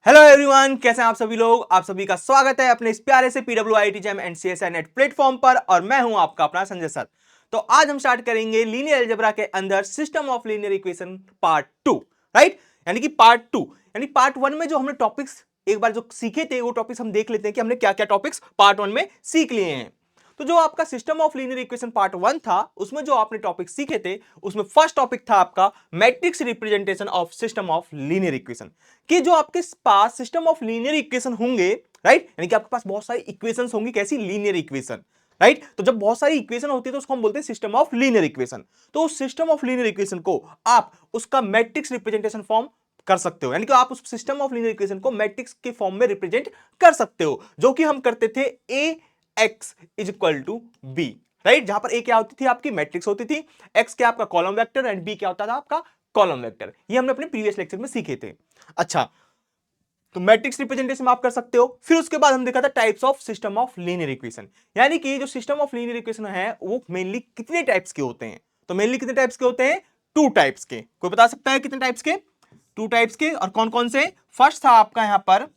Hello everyone, कैसे हैं आप सभी लोग। आप सभी का स्वागत है अपने इस प्यारे से PWIT jam and CSI net platform पर और मैं हूं आपका अपना संजय सर। तो आज हम स्टार्ट करेंगे लीनियर अलजेब्रा के अंदर system of linear equation part 2। Right, यानी कि पार्ट 2। यानी पार्ट 1 में जो हमने टॉपिक्स एक बार जो सीखे थे वो टॉपिक्स हम देख लेते हैं कि हमने क्या क्या टॉपिक्स पार्ट 1 में सीख लिए हैं। तो जो आपका system of linear equation part 1 था उसमें जो आपने टॉपिक सीखे थे उसमें फर्स्ट टॉपिक था आपका matrix representation of system of linear equation. कि जो आपके पास सिस्टम ऑफ लीनियर इक्वेशन होंगे, राइट, यानी कि आपके पास बहुत सारी इक्वेशंस होंगी। कैसी? Linear equation. राइट, तो जब बहुत सारी इक्वेशन होती है तो उसको हम बोलते हैं सिस्टम ऑफ लीनियर इक्वेशन। तो उस सिस्टम ऑफ लीनियर इक्वेशन को आप उसका मैट्रिक्स रिप्रेजेंटेशन फॉर्म कर सकते हो, यानी कि आप उस सिस्टम ऑफ लीनियर इक्वेशन को मैट्रिक्स के फॉर्म में रिप्रेजेंट कर सकते हो, जो कि हम करते थे AX is equal to B। Right, जहां पर A क्या होती थी? आपकी मैट्रिक्स होती थी, X क्या आपका कॉलम वेक्टर एंड B क्या होता था? आपका कॉलम वेक्टर। ये हमने अपने प्रीवियस लेक्चर में सीखे थे। अच्छा, तो मैट्रिक्स रिप्रेजेंटेशन आप कर सकते हो। फिर उसके बाद हम देखा था types of system of linear equation, यानी कि जो सिस्टम ऑफ लीनियर इक्वेशन है वो मेनली कितने टाइप्स के होते हैं? तो मेनली कितने टाइप्स के होते हैं? 2 टाइप्स के। कोई बता सकता है कितने टाइप्स के? 2 टाइप्स के। और कौन कौन से? फर्स्ट था आपका यहां पर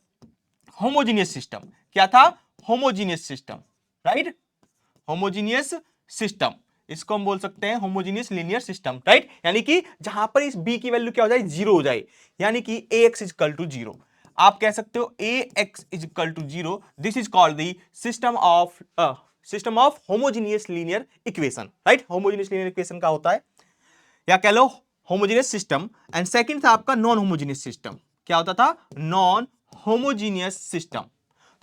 होमोजीनियस सिस्टम। क्या था? Homogeneous system. Right, homogeneous system, इसको हम बोल सकते हैं होमोजीनियस लीनियर सिस्टम। राइट, यानी कि जहां पर इस बी की वैल्यू क्या हो जाए? 0 हो जाए, यानी कि AX इज इक्वल टू 0। आप कह सकते हो AX is equal to 0, this is called the system of homogeneous linear equation. Right, homogeneous linear equation का होता है, या कह लो होमोजीनियस सिस्टम। एंड सेकंड था आपका नॉन होमोजीनियस सिस्टम। क्या होता था? Non homogeneous system.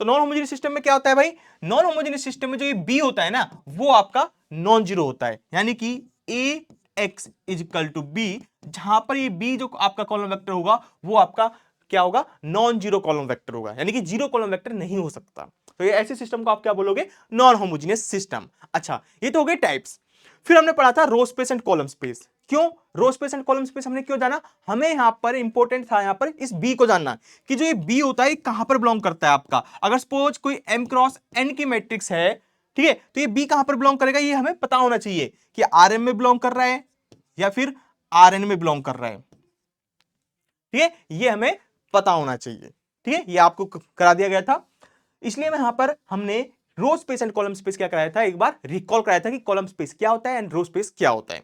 तो नॉन होमोजेनियस सिस्टम में क्या होता है भाई? नॉन होमोजेनियस सिस्टम में जो ये बी होता है ना वो आपका नॉन जीरो होता है, यानी कि AX is equal to B, जहां पर ये बी जो आपका कॉलम वेक्टर होगा वो आपका क्या होगा? नॉन जीरो कॉलम वेक्टर होगा, यानी कि जीरो कॉलम वेक्टर नहीं हो सकता। तो ये ऐसे सिस्टम को आप क्या बोलोगे? Non homogeneous system. अच्छा, ये तो हो गए टाइप्स। फिर हमने पढ़ा था row space and column space. क्यों row space and column space हमने क्यों जाना? हमें यहां पर इंपॉर्टेंट था यहां पर इस बी को जानना कि जो ये बी होता है कहां पर बिलोंग करता है आपका। अगर सपोज कोई M क्रॉस N की मैट्रिक्स है, ठीक है, तो ये बी कहां पर बिलोंग करेगा ये हमें पता होना चाहिए कि RM में बिलोंग कर रहा है या फिर RN में बिलोंग कर रहा है। ठीक है, ये हमें पता होना चाहिए। ठीक है, ये आपको करा दिया गया था, इसलिए मैं यहां पर हमने row space and column space क्या कराया था, एक बार रिकॉल कराया था कि कॉलम स्पेस क्या होता है एंड रो स्पेस क्या होता है।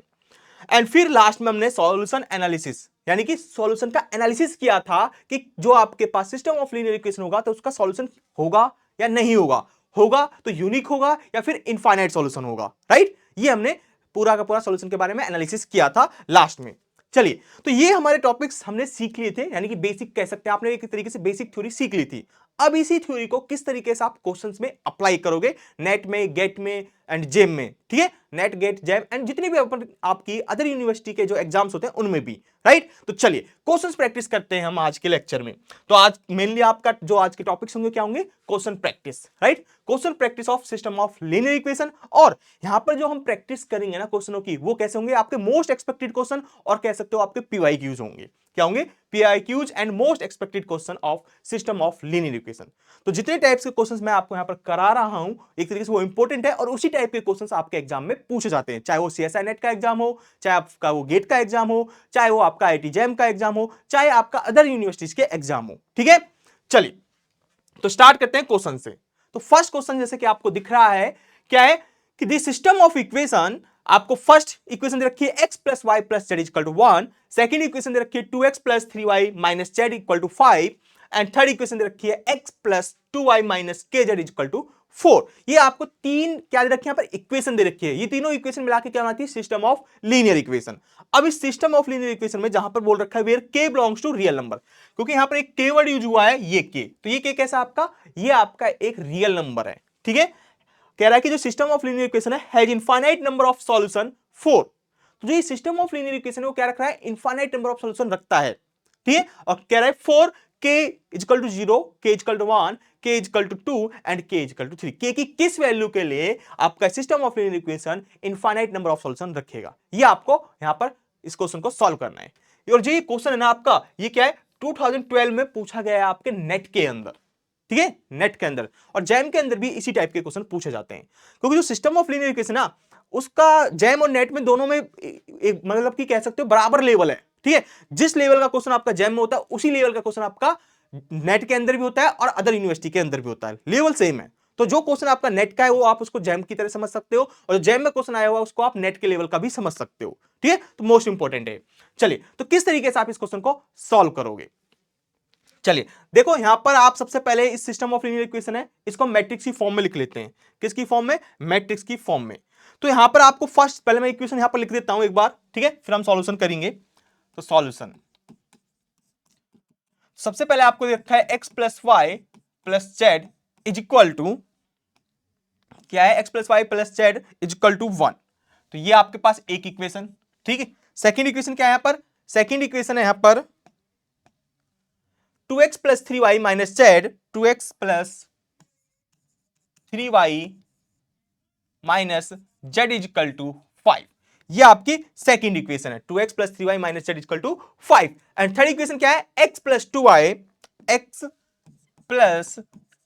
एंड फिर लास्ट में हमने सॉल्यूशन एनालिसिस, यानी कि सॉल्यूशन का एनालिसिस किया था कि जो आपके पास सिस्टम ऑफ लीनियर इक्वेशन होगा तो उसका सॉल्यूशन होगा या नहीं होगा। होगा तो यूनिक होगा या फिर इनफाइनाइट सॉल्यूशन होगा। राइट, ये हमने पूरा का पूरा सॉल्यूशन के बारे में एनालिसिस किया था लास्ट में। चलिए, तो ये हमारे टॉपिक्स हमने सीख लिए थे, यानी कि बेसिक कह सकते हैं, आपने एक तरीके से बेसिक थ्योरी सीख ली थी। अब इसी थ्योरी को किस तरीके से आप क्वेश्चंस में अप्लाई करोगे, नेट में, गेट में एंड जेम में। ठीक है, नेट, गेट, जेम एंड जितने भी आपकी अदर यूनिवर्सिटी के जो एग्जाम्स होते हैं उनमें भी। राइट, तो चलिए क्वेश्चंस प्रैक्टिस करते हैं हम आज के लेक्चर में। तो आज मेनली आपका जो आज के टॉपिक्स होंगे क्या होंगे? Question practice. Right, question practice of system of linear equation. और यहां पर जो हम प्रैक्टिस करेंगे ना क्वेश्चनों की, वो कैसे होंगे? आपके मोस्ट एक्सपेक्टेड क्वेश्चन, और कह सकते हो आपके PYQs होंगे। क्या होंगे? PYQs and most expected question of system of linear equation. तो जितने टाइप्स के क्वेश्चंस मैं आपको यहां पर करा रहा हूं एक तरीके से वो इंपॉर्टेंट है, और उसी टाइप के क्वेश्चंस आपके एग्जाम में पूछे जाते हैं, चाहे वो CSI नेट का एग्जाम हो, चाहे आपका वो गेट का एग्जाम हो, चाहे वो आपका IIT जैम का एग्जाम हो, चाहे आपका अदर यूनिवर्सिटीज के एग्जाम हो। ठीक है, चलिए तो स्टार्ट करते हैं क्वेश्चन से। तो फर्स्ट क्वेश्चन जैसे कि आपको दिख रहा है, क्या है कि द सिस्टम ऑफ इक्वेशन, आपको फर्स्ट इक्वेशन दे रखी है x plus Y plus Z equal to 1, second equation दे रखी है 2x plus 3y minus Z equal to 5, and third equation दे रखी है x plus 2y minus K Z equal to 4। ये आपको तीन क्या दे रखी है? यहाँ पर इक्वेशन दे रखी है। ये तीनों इक्वेशन मिला के क्या बनाती है? System of linear equation. अब इस सिस्टम ऑफ लीनियर इक्वेशन में जहां पर बोल रखा है where k belongs to real number, क्योंकि यहां पर एक k वर्ड यूज हुआ है, ये k, तो ये k कैसा आपका? ये आपका एक रियल नंबर है। ठीक है, कह रहा है कि जो सिस्टम ऑफ लीनियर इक्वेशन है has infinite number of solution 4। तो जो ये सिस्टम ऑफ लीनियर इक्वेशन है वो क्या रख रहा है? इनफाइनाइट नंबर ऑफ सॉल्यूशन रखता है। ठीक है, और कह रहा है 4 k equal to 0, k equal to 1, k equal to 2 and k equal to 3। k की किस वैल्यू के लिए आपका system of linear equation infinite number of solution रखेगा, ये आपको यहां पर इस क्वेश्चन को सॉल्व करना है। और जो ये क्वेश्चन है ना आपका, ये क्या है? 2012 में पूछा गया है आपके नेट के अंदर। ठीक है, नेट के अंदर और जैम के अंदर भी इसी टाइप के क्वेश्चन पूछे जाते हैं, क्योंकि जो सिस्टम ऑफ लीनियर इक्वेशन ना उसका जैम और नेट में दोनों में एक मतलब कि कह सकते हो बराबर लेवल है। ठीक है, जिस लेवल का क्वेश्चन आपका जैम में होता है उसी लेवल का क्वेश्चन आपका नेट के अंदर भी होता है और अदर यूनिवर्सिटी के अंदर भी होता है, लेवल सेम है। तो जो क्वेश्चन आपका नेट का है वो आप उसको जैम की तरह समझ सकते हो, और जो जैम में क्वेश्चन आया हुआ है उसको आप नेट के लेवल का भी समझ सकते हो, ठीक है। तो मोस्ट इंपॉर्टेंट है। चलिए, तो किस तरीके से आप इस क्वेश्चन को सॉल्व करोगे, चलिए देखो यहां पर आप सबसे पहले इस सिस्टम ऑफ लीनियर इक्वेशन है, इसको मैट्रिक्स की फॉर्म में लिख लेते हैं। किसकी फॉर्म में? मैट्रिक्स की फॉर्म में। तो यहां पर आपको फर्स्ट, पहले मैं इक्वेशन यहां पर लिख देता हूं एक बार, ठीक है, फिर हम सॉल्यूशन करेंगे। तो सॉल्यूशन सबसे पहले आपको रखा है x plus Y plus Z is equal to, क्या है? x plus Y plus Z is equal to 1। तो ये आपके पास एक इक्वेशन, ठीक है। सेकेंड इक्वेशन क्या है यहां पर? सेकेंड इक्वेशन है यहां पर 2x plus 3y minus Z, 2x plus 3y minus Z is equal to 5। ये आपकी सेकेंड इक्वेशन है, 2x plus 3y minus Z is equal to 5। And third equation क्या है? x plus 2y, x plus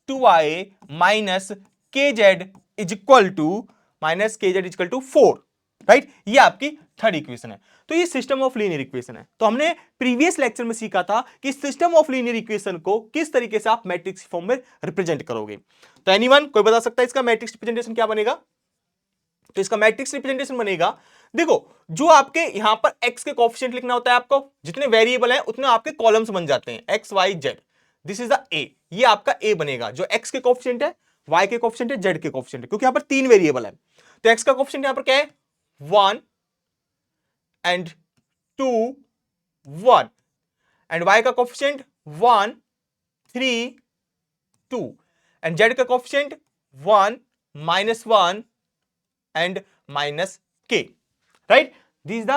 2y minus K Z is equal to, minus K Z is equal to 4, right. ये आपकी third equation है। तो ये system of linear equation है। तो हमने प्रीवियस लेक्चर में सीखा था कि सिस्टम ऑफ लीनियर इक्वेशन को किस तरीके से आप मैट्रिक्स फॉर्म में रिप्रेजेंट करोगे। तो एनीवन कोई बता सकता है इसका मैट्रिक्स रिप्रेजेंटेशन क्या बनेगा? तो इसका मैट्रिक्स रिप्रेजेंटेशन बनेगा, देखो जो आपके यहां पर x के कोएफिशिएंट लिखना होता है आपको, जितने वेरिएबल हैं उतने आपके कॉलम्स बन जाते हैं, x y z, this is the a। ये आपका a बनेगा, जो x के कोएफिशिएंट है, y के कोएफिशिएंट है, z के कोएफिशिएंट है, क्योंकि यहां पर तीन वेरिएबल है। तो x का कोएफिशिएंट यहां पर क्या है? 1 एंड 2 1, एंड y का कोएफिशिएंट 1 3 2, एंड z का coefficient 1 -1 and minus k, right. This is the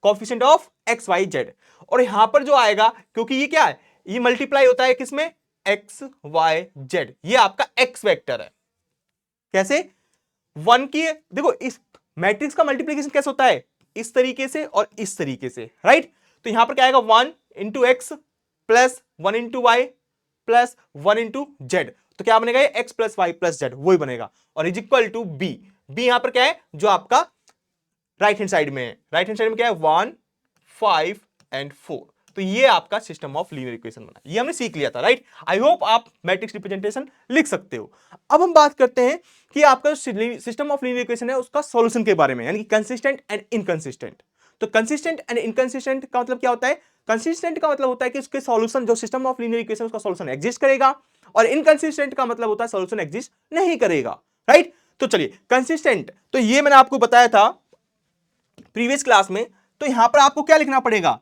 coefficient of x y z. और यहां पर जो आएगा, क्योंकि ये क्या है, ये मल्टीप्लाई होता है किसमें? X y z. ये आपका एक्स वेक्टर है। कैसे? 1 की, देखो इस मैट्रिक्स का मल्टीप्लीकेशन कैसे होता है? इस तरीके से और इस तरीके से, राइट। तो यहां पर क्या आएगा? 1 into x plus 1 into y plus 1 into z. तो क्या बनेगा? ये x plus Y plus z, वही बनेगा। और is equal to b. B यहां पर क्या है? जो आपका राइट हैंड साइड में है। राइट हैंड साइड में क्या है? 1 5 एंड 4। तो ये आपका सिस्टम ऑफ लीनियर इक्वेशन बना, ये हमने सीख लिया था, राइट। आई होप आप मैट्रिक्स रिप्रेजेंटेशन लिख सकते हो। अब हम बात करते हैं कि आपका सिस्टम ऑफ लीनियर इक्वेशन है उसका सॉल्यूशन के बारे में, यानी कि कंसिस्टेंट एंड इनकंसिस्टेंट। तो कंसिस्टेंट एंड इनकंसिस्टेंट का मतलब क्या होता है? कंसिस्टेंट का मतलब होता है कि उसके सॉल्यूशन, जो सिस्टम ऑफ लीनियर इक्वेशन उसका सॉल्यूशन एग्जिस्ट करेगा, और इनकंसिस्टेंट का मतलब होता है सॉल्यूशन एग्जिस्ट नहीं करेगा, राइट। तो चलिए कंसिस्टेंट, तो ये मैंने आपको बताया था प्रीवियस क्लास में। तो यहां पर आपको क्या लिखना पड़ेगा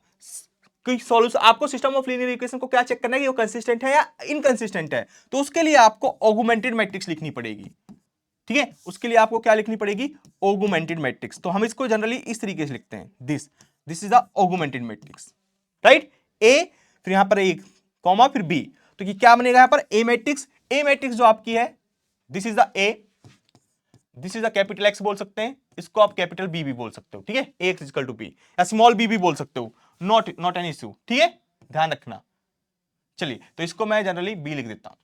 कि सॉल्यूशन, आपको सिस्टम ऑफ लीनियर इक्वेशन को क्या चेक करना है कि वो कंसिस्टेंट है या इनकंसिस्टेंट है। तो उसके लिए आपको ऑगुमेंटेड मैट्रिक्स लिखनी पड़ेगी, ठीक है। उसके लिए आपको क्या लिखनी पड़ेगी? Augmented matrix. तो हम इसको जनरली इस तरीके से लिखते हैं, this is the augmented matrix, right. ए, फिर यहां पर एक कॉमा, फिर बी। तो ये क्या बनेगा यहां पर? ए मैट्रिक्स। ए मैट्रिक्स जो आपकी है, this is the A, this is the capital x बोल सकते हैं, इसको आप कैपिटल बी भी बोल सकते हो, ठीक है। एक्स इक्वल टू बी, या स्मॉल बी भी बोल सकते हो, नॉट एन इश्यू, ठीक है, ध्यान रखना। चलिए, तो इसको मैं जनरली बी लिख देता हूं।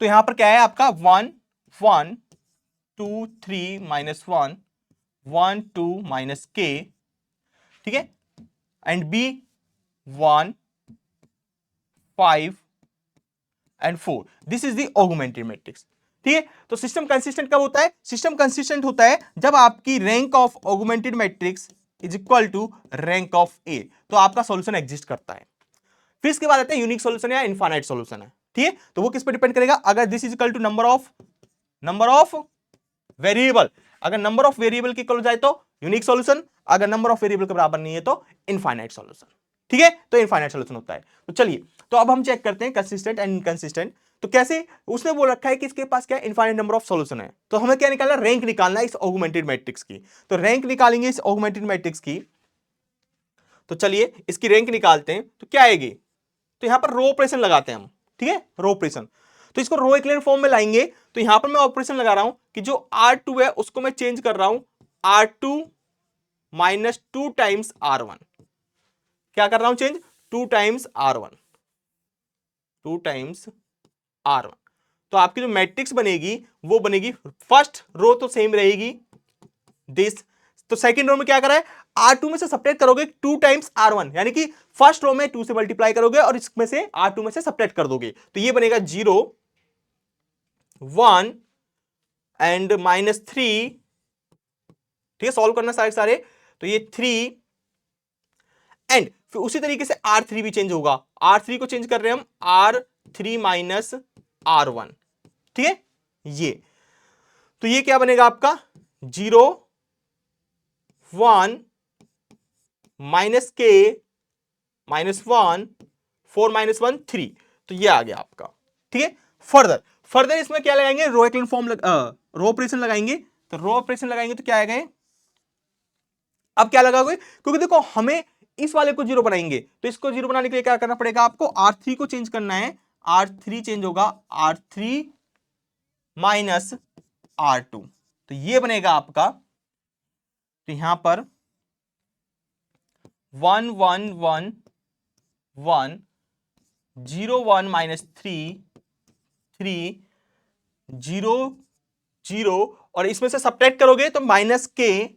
तो यहां पर क्या है आपका? 1 1 2 3 -1 1 2 माइनस के, ठीक है, and b 1 5 and 4। This is the augmented matrix, ठीक है। तो सिस्टम कंसिस्टेंट कब होता है? सिस्टम कंसिस्टेंट होता है जब आपकी rank of augmented matrix is equal to rank of A. तो आपका सॉल्यूशन एग्जिस्ट करता है। फिर इसके बाद आते हैं यूनिक सॉल्यूशन या इनफाइनाइट सॉल्यूशन है, ठीक है। तो वो किस पर डिपेंड करेगा? अगर this is equal to number of variable, अगर नंबर ऑफ वेरिएबल की इक्वल हो जाए तो यूनिक सॉल्यूशन, अगर नंबर ऑफ वेरिएबल के बराबर नहीं है तो इनफाइनाइट सॉल्यूशन, ठीक है। तो इनफाइनाइट सॉल्यूशन होता है। तो चलिए, तो अब हम चेक करते हैं कंसिस्टेंट एंड इनकंसिस्टेंट। तो कैसे? उसने बोल रखा है कि इसके पास क्या इनफाइनाइट नंबर ऑफ सॉल्यूशन है, तो हमें क्या निकालना? रैंक निकालना है इस ऑगुमेंटेड मैट्रिक्स की। तो रैंक निकालेंगे इस ऑगुमेंटेड मैट्रिक्स की। तो चलिए इसकी रैंक निकालते हैं, तो क्या आएगी? तो यहां पर रो ऑपरेशन लगाते हैं हम, ठीक है, रो ऑपरेशन। तो इसको रो इक्विवेलेंट फॉर्म में लाएंगे। तो यहां पर मैं ऑपरेशन लगा रहा हूं कि जो R2 है उसको मैं चेंज कर रहा हूं R2 माइनस 2 टाइम्स R1। क्या कर रहा हूं change? 2 times R1, 2 times R1। तो आपकी जो मैट्रिक्स बनेगी वो बनेगी, फर्स्ट रो तो सेम रहेगी दिस। तो सेकंड रो में क्या करा है? R2 में से सब्ट्रैक्ट करोगे 2 टाइम्स R1, यानी कि फर्स्ट रो में 2 से मल्टीप्लाई करोगे और इसमें से R2 में से सब्ट्रैक्ट कर दोगे, तो ये बनेगा 0 1 एंड -3, ठीक है, सॉल्व करना सारे सारे, तो ये 3 एंड फिर उसी तरीके से R3 भी चेंज होगा, R3 को चेंज कर रहे हैं हम R3 माइनस R1, ठीक है, ये तो ये क्या बनेगा आपका 0 1 -k -1 4 -1 3, तो ये आ गया आपका, ठीक है। फर्दर इसमें क्या लगाएंगे, रो एक्लन फॉर्म रो ऑपरेशन लगाएंगे, तो रो ऑपरेशन लगाएंगे तो क्या आएगा, अब क्या लगाओगे, क्योंकि देखो हमें इस वाले को 0 बनाएंगे, तो इसको 0 बनाने के लिए क्या करना पड़ेगा आपको, R3 को चेंज करना है, R3 चेंज होगा R3 माइनस R2, तो ये बनेगा आपका, तो यहां पर 1 1 1 1 0 1 -3 3 0 0 और इसमें से सब्ट्रैक्ट करोगे तो -k,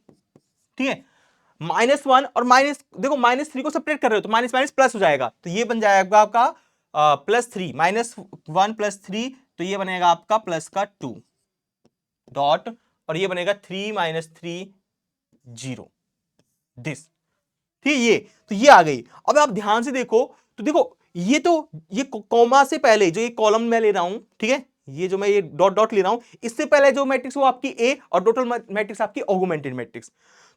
ठीक है, -1 और देखो -3 को सब्ट्रैक्ट कर रहे हो तो माइनस माइनस प्लस हो जाएगा, तो ये बन जाएगा आपका +3 -1 +3, तो ये बनेगा आपका प्लस का 2 डॉट, और ये बनेगा 3 -3 0 दिस, ठीक है, ये तो ये आ गई। अब आप ध्यान से देखो, तो देखो ये कॉमा से पहले जो ये कॉलम मैं ले रहा हूं, ठीक है, ये जो मैं ये डॉट डॉट ले रहा हूं, इससे पहले जो मैट्रिक्स वो आपकी ए और टोटल मैट्रिक्स आपकी ऑगमेंटेड मैट्रिक्स।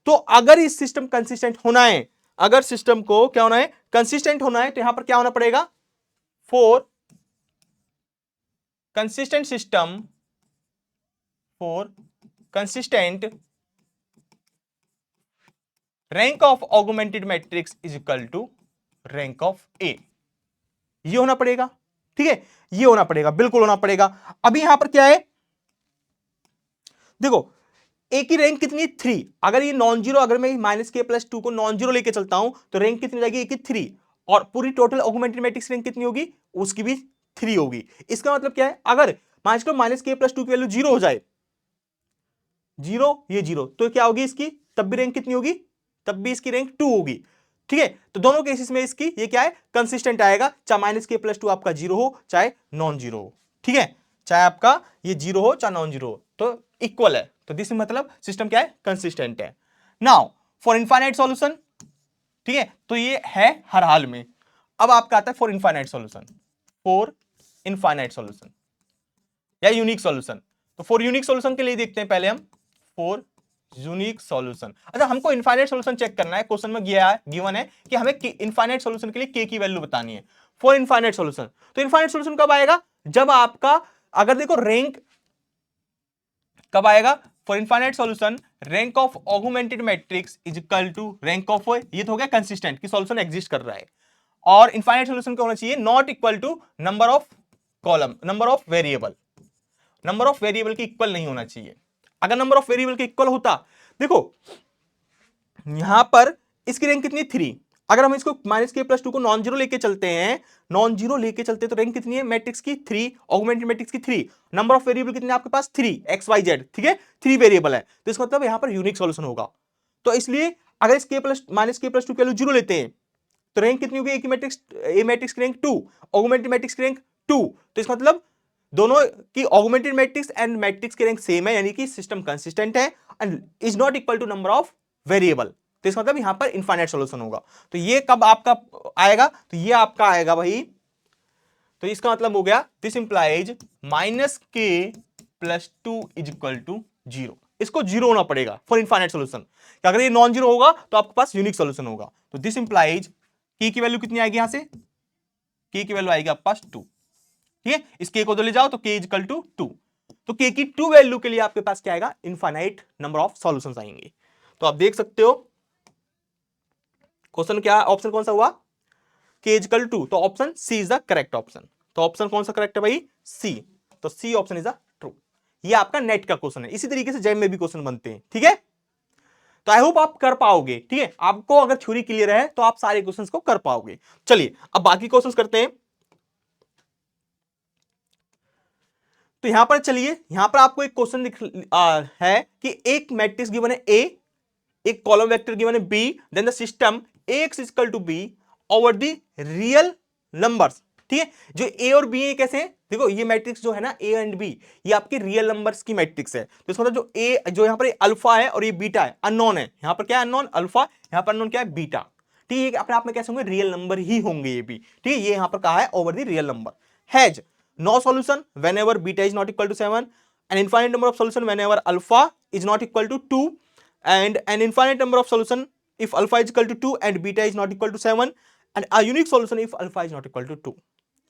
तो अगर इस सिस्टम कंसिस्टेंट होना है, अगर सिस्टम को क्या होना है, कंसिस्टेंट होना है, तो यहां पर क्या होना पड़ेगा, for consistent system, for consistent rank of augmented matrix is equal to rank of A, ये होना पड़ेगा, ठीक है, ये होना पड़ेगा, बिल्कुल होना पड़ेगा। अभी यहां पर क्या है, देखो ए की रैंक कितनी है 3, अगर ये नॉन जीरो, अगर मैं -k+2 को नॉन जीरो लेके चलता हूं तो रैंक कितनी जाएगी, ए की 3, और पूरी टोटल ऑगमेंटेड मैट्रिक्स रैंक कितनी होगी, उसकी भी 3 होगी। इसका मतलब क्या है, अगर -k+2 की वैल्यू 0 हो जाए, 0 ये 0, तो क्या होगी इसकी, तब भी रैंक कितनी होगी, तब भी इसकी रैंक 2 होगी, ठीक है। तो दोनों केसेस में इसकी ये क्या है, कंसिस्टेंट आएगा, चाहे -k+2 आपका 0 हो चाहे नॉन जीरो हो, ठीक है, चाहे आपका ये 0 हो चाहे नॉन जीरो हो, तो इक्वल है, तो दिस मतलब सिस्टम क्या है, कंसिस्टेंट है। नाउ फॉर इनफाइनाइट सॉल्यूशन, ठीक है, तो ये है हर हाल में। अब आपका आता है for infinite solution, for infinite solution या यूनिक सॉल्यूशन। तो फॉर यूनिक सॉल्यूशन के लिए देखते हैं पहले हम, फॉर यूनिक सॉल्यूशन, अच्छा हमको इनफाइनाइट सॉल्यूशन चेक करना है, क्वेश्चन में गिवन है कि हमें इनफाइनाइट सॉल्यूशन के लिए k की वैल्यू बतानी है फॉर इनफाइनाइट सॉल्यूशन। तो इनफाइनाइट सॉल्यूशन कब आएगा, जब आपका, अगर देखो रैंक कब आएगा, for infinite solution rank of augmented matrix is equal to rank of, ये तो हो गया कंसिस्टेंट कि सॉल्यूशन एग्जिस्ट कर रहा है, और इनफाइनाइट सॉल्यूशन क्या होना चाहिए, not equal to number of column, number of variable, number of variable की इक्वल नहीं होना चाहिए। अगर नंबर ऑफ वेरिएबल के इक्वल होता, देखो यहां पर इसकी रैंक कितनी 3, अगर हम इसको -k+2 को नॉन जीरो लेके चलते हैं, नॉन जीरो लेके चलते तो रैंक कितनी है मैट्रिक्स की 3, ऑगमेंटेड मैट्रिक्स की 3, नंबर ऑफ वेरिएबल कितने आपके पास 3 x y z, ठीक है, 3 वेरिएबल है, तो इसका मतलब यहां पर यूनिक सॉल्यूशन होगा। तो इसलिए अगर इस -k+2 की वैल्यू 0 लेते हैं तो रैंक कितनी होगी, ए मैट्रिक्स की रैंक 2, ऑगमेंटेड मैट्रिक्स की रैंक 2, तो इसका मतलब दोनों की ऑगमेंटेड मैट्रिक्स एंड मैट्रिक्स की रैंक सेम है, यानी कि सिस्टम कंसिस्टेंट है and is not equal to number of variable, तो इसका मतलब यहां पर इनफाइनाइट सॉल्यूशन होगा। तो ये कब आपका आएगा, तो ये आपका आएगा भाई, तो इसका मतलब हो गया this implies -k+2 is equal to 0, इसको 0 होना पड़ेगा फॉर इनफाइनाइट सॉल्यूशन, अगर ये नॉन जीरो होगा तो आपके पास यूनिक सॉल्यूशन होगा। तो दिस इंप्लाइज k की वैल्यू कितनी आएगी, यहां से k की वैल्यू आएगी आपके पास 2, ठीक है, इस k को तो ले जाओ तो k इज इक्वल टू 2, तो k की 2 वैल्यू के लिए आपके पास क्या आएगा, इनफाइनाइट नंबर ऑफ सॉल्यूशंस आएंगे। तो आप देख सकते हो क्वेश्चन क्या, ऑप्शन कौन सा हुआ, k इज इक्वल टू, तो option C is the correct option. तो ऑप्शन कौन सा करेक्ट है भाई, सी, तो C option is the true. ये आपका नेट का क्वेश्चन है, इसी तरीके से जैम में भी क्वेश्चन बनते हैं, ठीक है। तो आई होप आप कर पाओगे, ठीक है, आपको अगर थ्योरी क्लियर है तो आप सारे क्वेश्चंस को कर पाओगे। चलिए अब बाकी क्वेश्चंस करते हैं। तो यहां पर चलिए, यहां पर आपको एक क्वेश्चन है कि एक मैट्रिक्स गिवन है ए एक कॉलम वेक्टर गिवन है b, then the system Ax equal to b over the real numbers. ठीक है, जो ए और बी है कैसे है, देखो ये मैट्रिक्स जो है ना ए एंड बी, ये आपके रियल नंबर्स की मैट्रिक्स है। तो इसका मतलब जो ए, जो यहाँ पर अल्फा है और ये बीटा है, अननोन है। यहाँ पर क्या है, अननोन अल्फा, यहाँ पर अननोन क्या है, बीटा। ठीक है, अपने आप में कैसे होंगे, रियल नंबर ही होंगे ये भी। ठीक है, ये यहाँ पर कहा है over the real number. Has no solution whenever beta is not equal to 7, an infinite number of solution whenever alpha is not equal to 2, and an infinite number of solution if alpha is equal to 2 and beta is not equal to 7, and a unique solution if alpha is not equal to 2।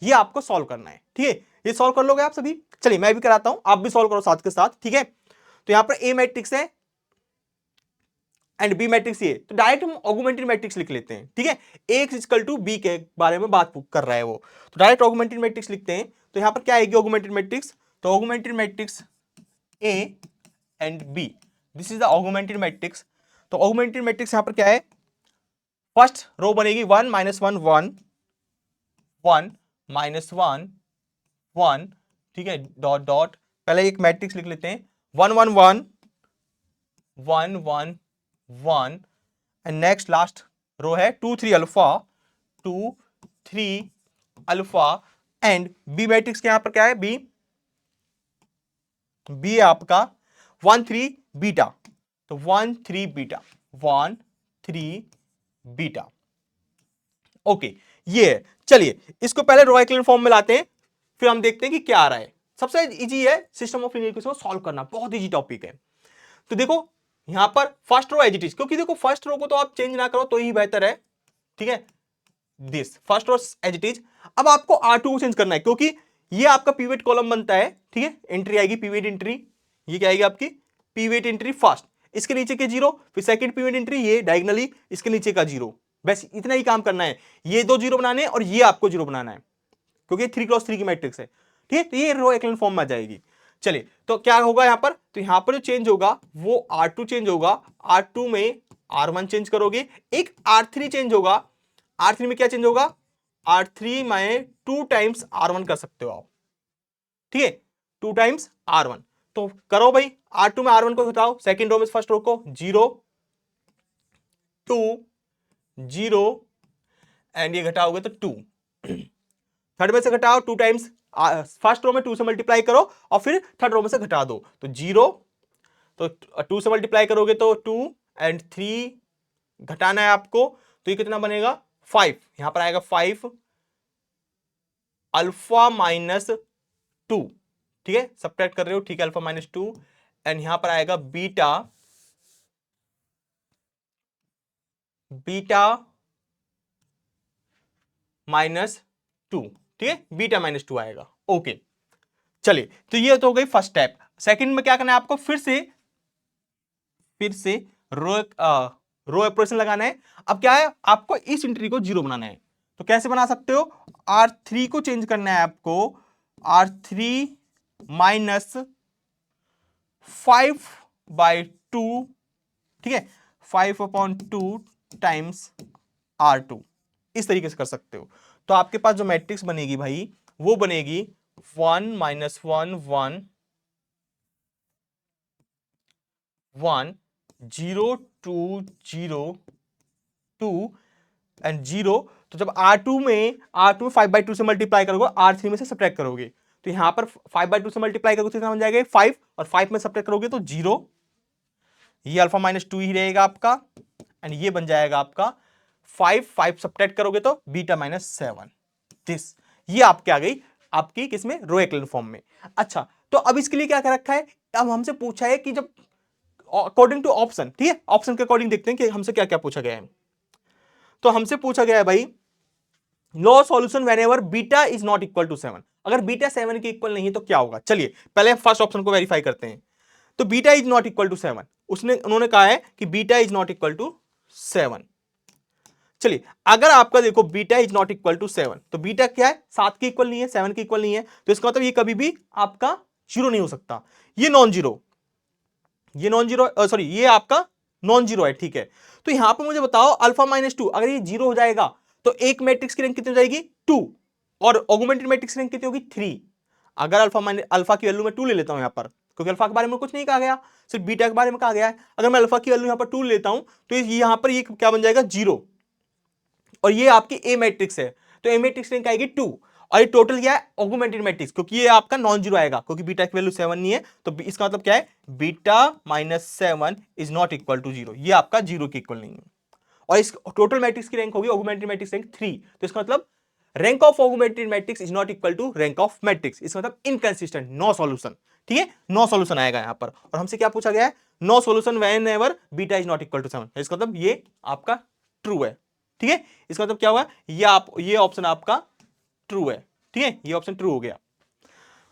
ये आपको solve करना है। ठीक है, ये solve कर लोगे आप सभी। चलिए मैं भी कराता हूं, आप भी सॉल्व करो साथ के साथ। ठीक है, तो यहां पर ए मैट्रिक्स है एंड बी मैट्रिक्स ये, तो डायरेक्ट हम ऑगमेंटेड मैट्रिक्स लिख लेते हैं। ठीक है, ए इक्वल टू बी के बारे में बात कर रहा है वो, तो डायरेक्ट ऑगमेंटेड मैट्रिक्स लिखते हैं। तो यहां पर क्या आएगी ऑगमेंटेड मैट्रिक्स, तो augmented matrix A and b, this is the augmented matrix. तो ऑगमेंटेड मैट्रिक्स यहां पर क्या है, फर्स्ट रो बनेगी 1 -1 1 1 -1 1। ठीक है, डॉट डॉट, पहले एक मैट्रिक्स लिख लेते हैं 1 1 1 1 1 1, एंड नेक्स्ट लास्ट रो है 2 3 alpha 2 3 alpha, and b matrix के यहां पर क्या है, बी है आपका 1 3 बीटा, तो 1 3 बीटा 1 3 बीटा। ओके, ये है। चलिए इसको पहले रो एक्लन फॉर्म में लाते हैं, फिर हम देखते हैं कि क्या आ रहा है। सबसे इजी है सिस्टम ऑफ लीनियर इक्वेशन को सॉल्व करना, बहुत इजी टॉपिक है। तो देखो यहां पर first row as it is, क्योंकि देखो फर्स्ट रो को तो आप चेंज ना करो तो ही बेहतर है। ठीक है, this first row as it is. अब आपको R2 को चेंज करना है, क्योंकि ये आपका पीवेट कॉलम बनता है। ठीक है, एंट्री आएगी पीवेट एंट्री, ये क्या आएगी आपकी पीवेट एंट्री फर्स्ट, इसके नीचे के 0, फिर सेकंड पीवेट एंट्री ये डायगोनली इसके नीचे का 0। बस इतना ही काम करना है, ये 2 0 बनाने हैं और ये आपको 0 बनाना है, क्योंकि 3x3 की मैट्रिक्स है। ठीक है, तो ये रो एक्लन फॉर्म में आ जाएगी। चलिए तो क्या होगा यहां पर, तो यहां पर जो चेंज होगा वो R2 चेंज होगा, R2 में R1 चेंज करोगे, एक R3 चेंज होगा। R3 में क्या चेंज होगा, R3 में 2 टाइम्स R1 कर सकते हो आप। ठीक है, 2 टाइम्स R1, तो करो भाई, R2 में R1 को घटाओ, सेकंड रो में फर्स्ट रो को 0 2 0, एंड ये घटाओगे तो 2, थर्ड में से घटाओ 2 टाइम्स, फर्स्ट रो में 2 से मल्टीप्लाई करो और फिर थर्ड रो में से घटा दो, तो 0, तो 2 से मल्टीप्लाई करोगे तो 2 एंड 3 घटाना है आपको, तो ये कितना बनेगा 5, यहां पर आएगा 5 अल्फा माइनस 2। ठीक है, सब्ट्रैक्ट कर रहे हो, ठीक है, अल्फा माइनस 2, एंड यहां पर आएगा बीटा माइनस 2। ठीक है, बीटा माइनस 2 आएगा। ओके, चलिए तो ये तो हो गई फर्स्ट स्टेप। सेकंड में क्या करना है आपको, फिर से रो ऑपरेशन लगाना है। अब क्या है, आपको इस एंट्री को 0 बनाना है, तो कैसे बना सकते हो, R3 को चेंज करना है आपको, R3 माइनस 5/2। ठीक है, 5/2 टाइम्स R2, इस तरीके से कर सकते हो। तो आपके पास जो मैट्रिक्स बनेगी भाई वो बनेगी 1 -1 1 1 0 2 0 2 एंड 0। तो जब R2 में 5/2 से मल्टीप्लाई करोगे, R3 में से सब्ट्रैक्ट करोगे, तो यहां पर 5/2 से मल्टीप्लाई करोगे तो कितना बन जाएगा 5, और 5 में सब्ट्रैक्ट करोगे तो 0, ये अल्फा माइनस 2 ही रहेगा आपका, एंड ये बन जाएगा आपका 5 सब्ट्रैक्ट करोगे तो बीटा माइनस 7। दिस, ये आपके आ गई आपकी किसमें, रो एक्लन फॉर्म में। अच्छा, तो अब इसके लिए क्या कर रखा है, अब हमसे पूछा है कि जब अकॉर्डिंग टू ऑप्शन, ठीक है, ऑप्शन के अकॉर्डिंग देखते हैं कि हमसे क्या क्या पूछा गया है। तो हमसे पूछा गया है भाई, no solution whenever beta is not equal to 7, अगर बीटा 7 के इक्वल नहीं है तो क्या होगा। चलिए पहले फर्स्ट ऑप्शन को वेरीफाई करते हैं। तो beta is not equal to 7, उन्होंने कहा है कि beta is not equal to 7। चलिए अगर आपका देखो beta is not equal to 7, तो बीटा क्या है, 7 के इक्वल नहीं है, 7 के इक्वल नहीं है, तो इसका मतलब ये कभी भी आपका 0 नहीं हो सकता, ये नॉन जीरो, सॉरी ये आपका नॉन जीरो है। ठीक है, तो यहां पर मुझे बताओ अल्फा माइनस 2, अगर ये 0 हो जाएगा तो एक मैट्रिक्स की रैंक कितनी हो जाएगी 2, और ऑगमेंटेड मैट्रिक्स की रैंक कितनी होगी 3। अगर अल्फा की वैल्यू में 2 ले लेता हूं यहां पर, क्योंकि अल्फा के बारे में कुछ नहीं कहा गया, सिर्फ बीटा के बारे में कहा गया है। अगर मैं अल्फा की वैल्यू यहां पर 2 लेता हूं तो यहां पर ये क्या बन जाएगा 0, और ये आपकी ए मैट्रिक्स है, तो ए मैट्रिक्स रैंक आएगी 2, और ये टोटल क्या है ऑगमेंटेड मैट्रिक्स, क्योंकि ये आपका नॉन जीरो आएगा क्योंकि बीटा की वैल्यू 7 नहीं है, तो इसका मतलब क्या है beta minus 7 is not equal to 0, ये आपका 0 के इक्वल नहीं है। और इस टोटल मैट्रिक्स की रैंक होगी ऑगमेंटेड मैट्रिक्स रैंक 3, तो इसका मतलब rank of augmented matrix is not equal to rank of matrix, इसका मतलब इनकंसिस्टेंट, नो सॉल्यूशन। ठीक है, नो सॉल्यूशन आएगा यहां पर। और हमसे क्या पूछा गया है, no solution whenever beta is not equal to 7, इसका मतलब ये आपका ट्रू है। ठीक है, इसका मतलब क्या हुआ, ये ऑप्शन आपका ट्रू है। ठीक है, ये ऑप्शन ट्रू हो गया।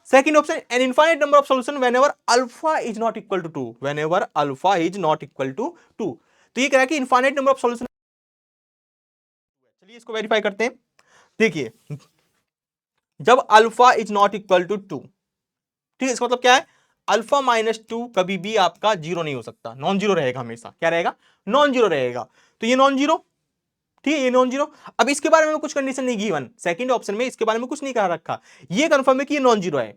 Second option, an infinite number of solution whenever alpha is not equal to 2, whenever alpha is not equal to 2, तो ये कह रहा है कि इनफाइनाइट नंबर ऑफ सॉल्यूशन। चलिए इसको वेरीफाई करते हैं। देखिए, जब alpha is not equal to 2, ठीक है, इसका मतलब क्या है, अल्फा माइनस 2 कभी भी आपका जीरो नहीं हो सकता, नॉन जीरो रहेगा हमेशा। क्या रहेगा, नॉन जीरो रहेगा, तो ये नॉन जीरो। ठीक है, ये नॉन जीरो। अब इसके बारे में कुछ कंडीशन नहीं गिवन, सेकंड ऑप्शन में इसके बारे में कुछ नहीं कहा रखा, ये कंफर्म है कि ये नॉन जीरो है।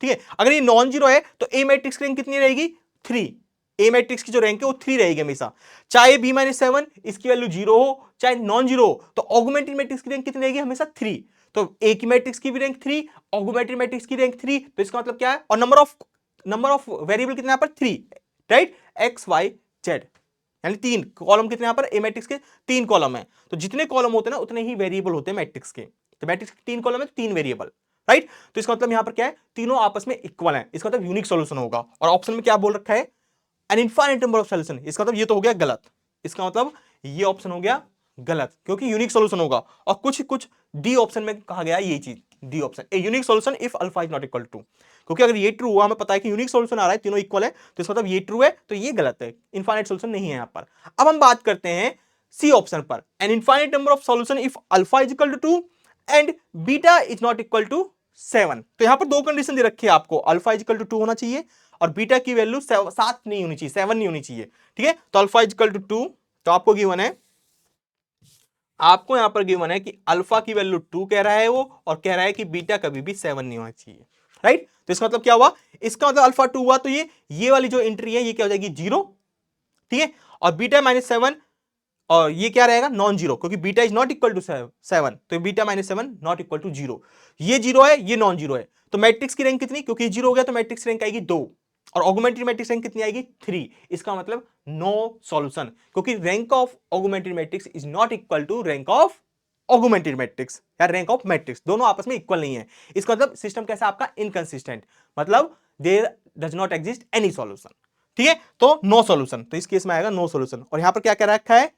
ठीक है, अगर ये नॉन जीरो है तो ए मैट्रिक्स की रैंक कितनी रहेगी, 3, ए मैट्रिक्स की जो रैंक है वो 3 रहेगी हमेशा, चाहे बी माइनस 7 इसकी वैल्यू 0 हो चाहे नॉन जीरो हो, तो ऑगमेंटेड मैट्रिक्स की रैंक कितनी रहेगी, हमेशा 3। तो ए की मैट्रिक्स की भी रैंक 3, ऑगमेंटेड मैट्रिक्स की रैंक 3, तो इसका मतलब क्या है, और नंबर ऑफ वेरिएबल कितने यहां पर 3, राइट, एक्स वाई जेड, यानी 3 कॉलम कितने यहां पर ए मैट्रिक्स के 3 कॉलम है, तो जितने कॉलम होते हैं ना उतने ही वेरिएबल होते हैं मैट्रिक्स के, तो मैट्रिक्स के 3 कॉलम है तो 3 वेरिएबल, राइट। तो इसका मतलब यहां पर क्या है, तीनों आपस में इक्वल है, इसका मतलब यूनिक सॉल्यूशन होगा। और ऑप्शन में क्या बोल रखा है, N infinite number of solution, इसका मतलब ये तो हो गया गलत, इसका मतलब ये ऑप्शन हो गया गलत क्योंकि यूनिक सॉल्यूशन होगा। और कुछ डी ऑप्शन में कहा गया ये चीज, D option a unique solution if alpha is not equal to, क्योंकि अगर ये ट्रू हुआ, हमें पता है कि यूनिक सॉल्यूशन आ रहा है, तीनों इक्वल है, तो इसका मतलब ये ट्रू है, तो ये गलत है, इनफाइनाइट सॉल्यूशन नहीं है यहां पर। अब हम बात करते हैं सी ऑप्शन पर, an infinite number of solution if alpha is equal to 2 and beta is not equal to 7। तो यहां पर दो कंडीशन दे रखी है आपको, अल्फा इज इक्वल टू 2 होना चाहिए और बीटा की वैल्यू 7 नहीं होनी चाहिए, 7 नहीं होनी चाहिए। ठीक है, तो अल्फा इज इक्वल टू 2, तो आपको गिवन है, आपको यहां पर गिवन है कि अल्फा की वैल्यू 2 कह रहा है वो, और कह रहा है कि बीटा कभी भी 7 नहीं होना चाहिए, राइट। तो इसका मतलब क्या हुआ, इसका मतलब अल्फा 2 हुआ, तो ये वाली जो एंट्री है ये क्या हो जाएगी 0। ठीक है, और बीटा माइनस 7, और ये क्या रहेगा नॉन जीरो, क्योंकि beta is not equal to 7, तो beta minus 7 not equal to 0, ये 0 है ये नॉन जीरो है, तो मैट्रिक्स की रैंक कितनी, क्योंकि 0 हो गया तो मैट्रिक्स रैंक आएगी 2, और ऑगमेंटेड मैट्रिक्स रैंक कितनी आएगी 3, इसका मतलब नो सॉल्यूशन, क्योंकि rank of augmented matrix is not equal to rank of augmented matrix या रैंक ऑफ मैट्रिक्स, दोनों आपस में इक्वल नहीं है। इसका मतलब सिस्टम कैसा आपका इनकंसिस्टेंट, मतलब there does not exist any solution. ठीक है, तो नो सॉल्यूशन, तो इस केस में आएगा नो सॉल्यूशन। और यहां पर क्या कह रखा है,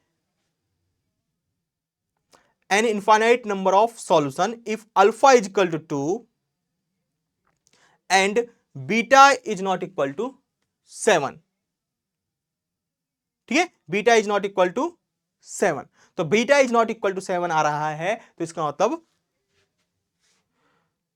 an infinite number of solution if alpha is equal to 2 and beta is not equal to 7। ठीक है, beta is not equal to 7, तो beta is not equal to 7 आ रहा है, तो इसका मतलब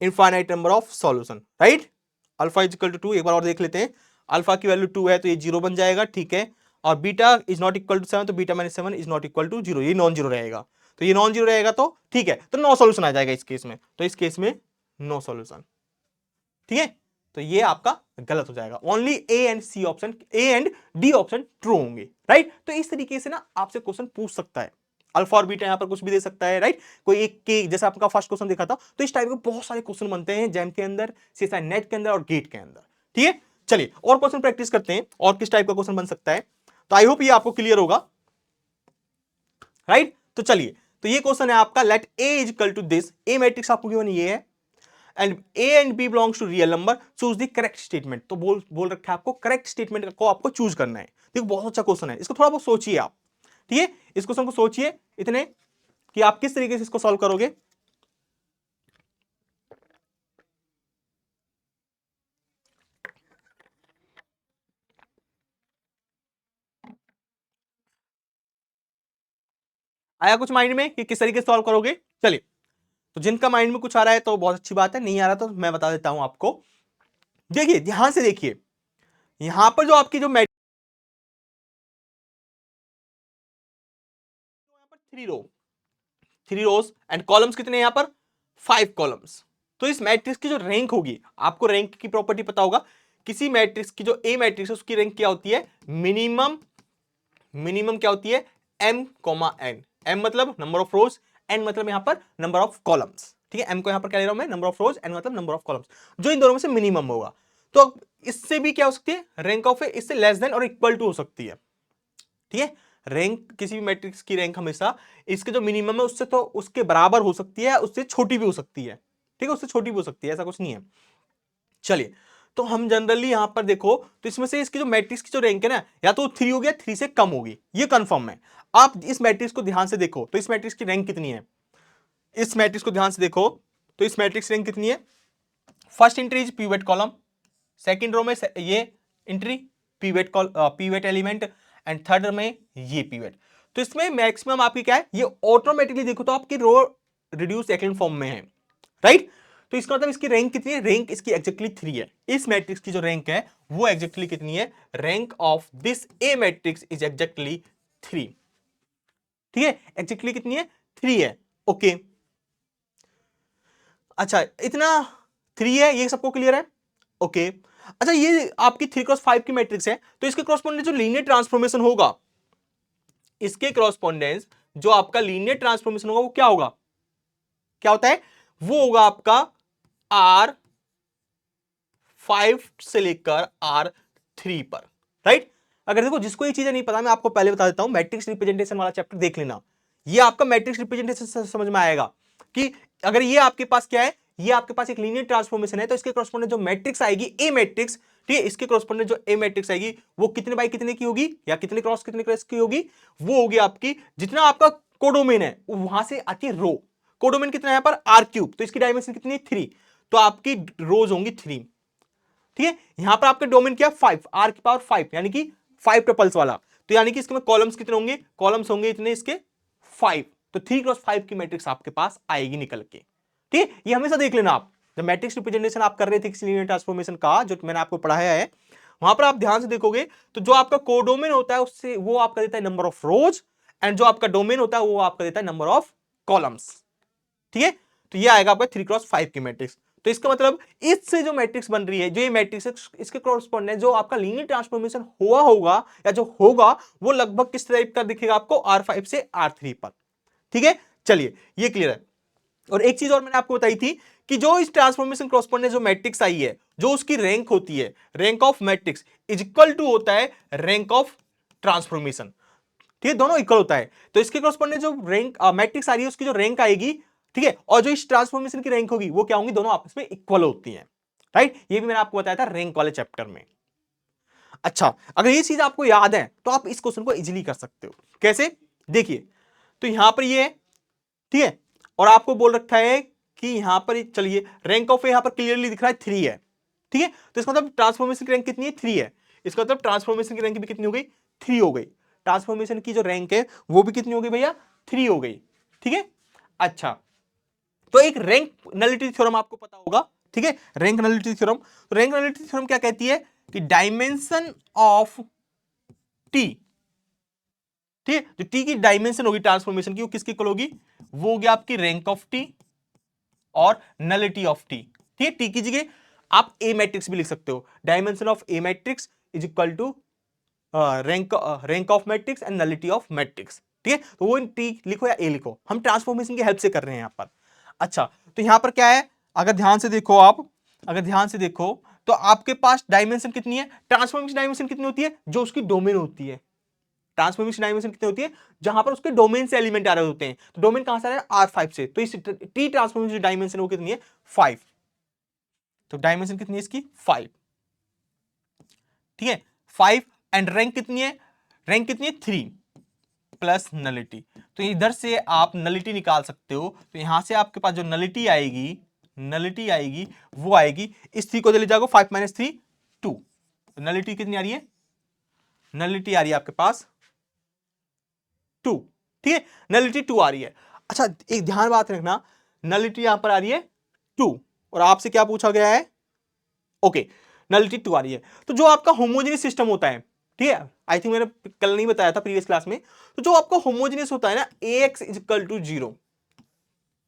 infinite number of solution, right. Alpha is equal to 2, एक बार और देख लेते हैं, अल्फा की वैल्यू 2 है तो ये 0 बन जाएगा, ठीक है, और beta is not equal to 7, तो beta minus 7 is not equal to 0, ये नॉन जीरो रहेगा, तो ये नॉन जीरो रहेगा, तो ठीक है, तो नो सॉल्यूशन आ जाएगा इस केस में, तो इस केस में नो सॉल्यूशन। ठीक है, तो ये आपका गलत हो जाएगा, only A and C option, A and D option true होंगे, राइट। तो इस तरीके से ना आपसे क्वेश्चन पूछ सकता है, अल्फा और बीटा यहां पर कुछ भी दे सकता है, राइट। कोई एक के जैसे आपका फर्स्ट क्वेश्चन देखा था, तो इस टाइप के बहुत सारे क्वेश्चन बनते हैं जैम के अंदर, सीएसआई नेट के अंदर और गेट के अंदर। ठीक है, चलिए और क्वेश्चन प्रैक्टिस करते हैं, और किस टाइप का क्वेश्चन बन सकता है, तो आई होप ये आपको क्लियर होगा, राइट। तो चलिए, तो ये क्वेश्चन है आपका, let A is equal to this, A matrix आपको गिवन ये है, and a and b belongs to real number, choose the correct statement. तो बोल रखा है आपको करेक्ट स्टेटमेंट को आपको चूज करना है। देखो बहुत अच्छा क्वेश्चन है, इसको थोड़ा बहुत सोचिए आप। ठीक है, इस क्वेश्चन को सोचिए इतने कि आप किस तरीके से इसको सॉल्व करोगे। आया कुछ माइंड में कि किस तरीके से सॉल्व करोगे। चलिए, तो जिनका माइंड में कुछ आ रहा है तो बहुत अच्छी बात है, नहीं आ रहा तो मैं बता देता हूं आपको। देखिए ध्यान से देखिए, यहां पर जो आपकी जो 3 रोज एंड कॉलम्स कितने हैं यहां पर 5 कॉलम्स, तो इस मैट्रिक्स की जो रैंक होगी, आपको रैंक की प्रॉपर्टी पता होगा किसी मैट्रिक्स की जो ए मैट्रिक्स है उसकी रैंक क्या होती है, मिनिमम क्या होती है, m n। m मतलब नंबर ऑफ रोज, n मतलब यहां पर नंबर ऑफ कॉलम्स। ठीक है, m को यहां पर क्या ले रहा हूं मैं, नंबर ऑफ रोज, n मतलब नंबर ऑफ कॉलम्स, जो इन दोनों में से मिनिमम होगा। तो इससे भी क्या हो सकती है, रैंक ऑफ ए इससे लेस देन और इक्वल टू हो सकती है। ठीक है, रैंक किसी भी मैट्रिक्स की रैंक हमेशा इसके जो मिनिमम है उससे तो उसके बराबर हो सकती है, उससे छोटी भी हो सकती है। ठीक है, उससे छोटी भी हो सकती है, ऐसा कुछ नहीं है। चलिए, तो हम जनरली यहां पर देखो तो इसमें से इसकी जो मैट्रिक्स की जो रैंक है ना, या तो 3 होगी या 3 से कम होगी, ये कंफर्म है। आप इस मैट्रिक्स को ध्यान से देखो तो इस मैट्रिक्स की रैंक कितनी है, इस मैट्रिक्स को ध्यान से देखो तो इस मैट्रिक्स रैंक कितनी है, first entry is pivot column, second row में ये entry pivot element, and third में ये पीवेट। तो इसमें मैक्सिमम आपकी क्या है, ये ऑटोमेटिकली देखो तो आपकी रो रिड्यूस एक्शन फॉर्म में है, राइट। तो इसका मतलब इसकी रैंक कितनी है, रैंक इसकी एग्जैक्टली 3 है। इस मैट्रिक्स की जो रैंक है वो एग्जैक्टली कितनी है, rank of this A matrix is exactly 3। ठीक है, एग्जैक्टली कितनी है, 3 है। ओके, अच्छा इतना 3 है, ये सबको क्लियर है। ओके, अच्छा ये आपकी 3x5 की मैट्रिक्स है, तो इसके क्रॉसपोंडेंस जो लीनियर ट्रांसफॉर्मेशन होगा, इसके क्रॉसपोंडेंस जो आपका लीनियर ट्रांसफॉर्मेशन होगा वो क्या होगा, क्या होता है, वो होगा आपका R5 से लेकर R3 पर, राइट। अगर देखो जिसको ये चीजें नहीं पता, मैं आपको पहले बता देता हूं, मैट्रिक्स रिप्रेजेंटेशन वाला चैप्टर देख लेना, ये आपका मैट्रिक्स रिप्रेजेंटेशन से समझ में आएगा कि अगर ये आपके पास क्या है, ये आपके पास एक लीनियर ट्रांसफॉर्मेशन है, तो इसके कॉरस्पॉन्डेंट जो मैट्रिक्स आएगी ए मैट्रिक्स, ठीक है, इसके कॉरस्पॉन्डेंट जो ए मैट्रिक्स आएगी वो कितने बाई कितने की होगी, या कितने क्रॉस की होगी, वो होगी आपकी जितना आपका कोडोमेन है वहां से आती है रो। कोडोमेन कितना है यहाँ पर, R3, तो इसकी डायमेंशन कितनी है, 3, तो आपकी रोज होंगी 3। ठीक है, यहां पर आपके डोमेन क्या, 5, R⁵, यानी कि 5 ट्रिपल्स वाला, तो यानी कि इसके में कॉलम्स कितने होंगे, कॉलम्स होंगे इतने इसके 5, तो 3x5 की मैट्रिक्स आपके पास आएगी निकल के। ठीक है, ये हमेशा देख लेना आप, जब मैट्रिक्स रिप्रेजेंटेशन आप कर रहे थे किसी लीनियर ट्रांसफॉर्मेशन का, जो मैंने आपको पढ़ाया है, वहां पर आप ध्यान से देखोगे तो जो आपका कोडोमेन होता है उससे वो आपका देता है नंबर ऑफ रोज, एंड जो आपका डोमेन होता है वो आपका देता है नंबर ऑफ कॉलम्स। ठीक है, तो ये आएगा आपका 3x5 की मैट्रिक्स। तो इसका मतलब इससे जो मैट्रिक्स बन रही है, जो ये मैट्रिक्स है, इसके कॉरस्पॉन्डेंट जो आपका लीनियर ट्रांसफॉर्मेशन हुआ होगा या जो होगा वो लगभग किस टाइप का दिखेगा आपको, R5 से R3 पर। ठीक है, चलिए ये क्लियर है। और एक चीज और मैंने आपको बताई थी कि जो इस ट्रांसफॉर्मेशन कॉरस्पॉन्डेंट जो मैट्रिक्स आई है, जो उसकी रैंक होती है, rank of matrix is equal to होता है रैंक ऑफ ट्रांसफॉर्मेशन। ठीक है, दोनों इक्वल होता है, तो इसके कॉरस्पॉन्डेंट जो रैंक मैट्रिक्स आ रही है उसकी जो रैंक आएगी, ठीक है, और जो इस ट्रांसफॉर्मेशन की रैंक होगी वो क्या होंगी, दोनों आपस में इक्वल होती हैं, राइट। ये भी मैंने आपको बताया था रैंक वाले चैप्टर में। अच्छा, अगर ये चीज आपको याद है तो आप इस क्वेश्चन को इजीली कर सकते हो। कैसे, देखिए, तो यहां पर ये है, ठीक है, और आपको बोल रखा है कि यहां पर चलिए रैंक ऑफ यहां पर क्लियरली दिख रहा है 3 है। ठीक है, तो इसका मतलब ट्रांसफॉर्मेशन की रैंक कितनी है, 3 है। इसका मतलब ट्रांसफॉर्मेशन की रैंक भी कितनी हो गई, 3 हो गई। ट्रांसफॉर्मेशन की जो रैंक है वो भी कितनी हो गई भैया, 3 हो गई। ठीक है, अच्छा, तो एक रैंक नलिटी थ्योरम आपको पता होगा। ठीक है, रैंक नलिटी थ्योरम, तो रैंक नलिटी थ्योरम क्या कहती है कि डायमेंशन ऑफ टी, ठीक है, जो टी की डायमेंशन होगी ट्रांसफॉर्मेशन की वो किसकी इक्वल होगी, वो होगी आपकी रैंक ऑफ टी और नलिटी ऑफ टी। ठीक है, टी की जगह आप ए मैट्रिक्स भी लिख सकते हो, dimension of a matrix is equal to rank of matrix and nullity of matrix. ठीक है, तो वो टी लिखो या ए लिखो, हम ट्रांसफॉर्मेशन की हेल्प से कर रहे हैं यहां पर। अच्छा, तो यहां पर क्या है, अगर ध्यान से देखो आप, अगर ध्यान से देखो तो आपके पास डायमेंशन कितनी है, ट्रांसफॉर्मेशन डायमेंशन कितनी होती है, जो उसकी डोमेन होती है। ट्रांसफॉर्मेशन डायमेंशन कितनी होती है, जहां पर उसके डोमेन से एलिमेंट आ रहे होते हैं, तो डोमेन कहां से आ रहा है, R5 से, तो इस टी ट्रांसफॉर्मेशन डायमेंशन वो कितनी है, 5। तो डायमेंशन कितनी है इसकी, 5। ठीक है, 5, एंड रैंक कितनी है, रैंक कितनी है, 3 प्लस नलिटी। तो इधर से आप नलिटी निकाल सकते हो, तो यहां से आपके पास जो नलिटी आएगी वो आएगी, इस 3 को ले जाओगे, 5 - 3 2, नलिटी कितनी आ रही है, नलिटी आ रही है आपके पास 2। ठीक है, नलिटी 2 आ रही है। अच्छा, एक ध्यान बात रखना, नलिटी यहां पर आ रही है 2, और आपसे क्या पूछा गया है, ओके, नलिटी 2 आ रही है। तो जो आपका होमोजेनियस सिस्टम होता है, ठीक है, आई थिंक मैंने कल नहीं बताया था प्रीवियस क्लास में, तो जो आपका होमोजेनियस होता है ना, Ax = 0।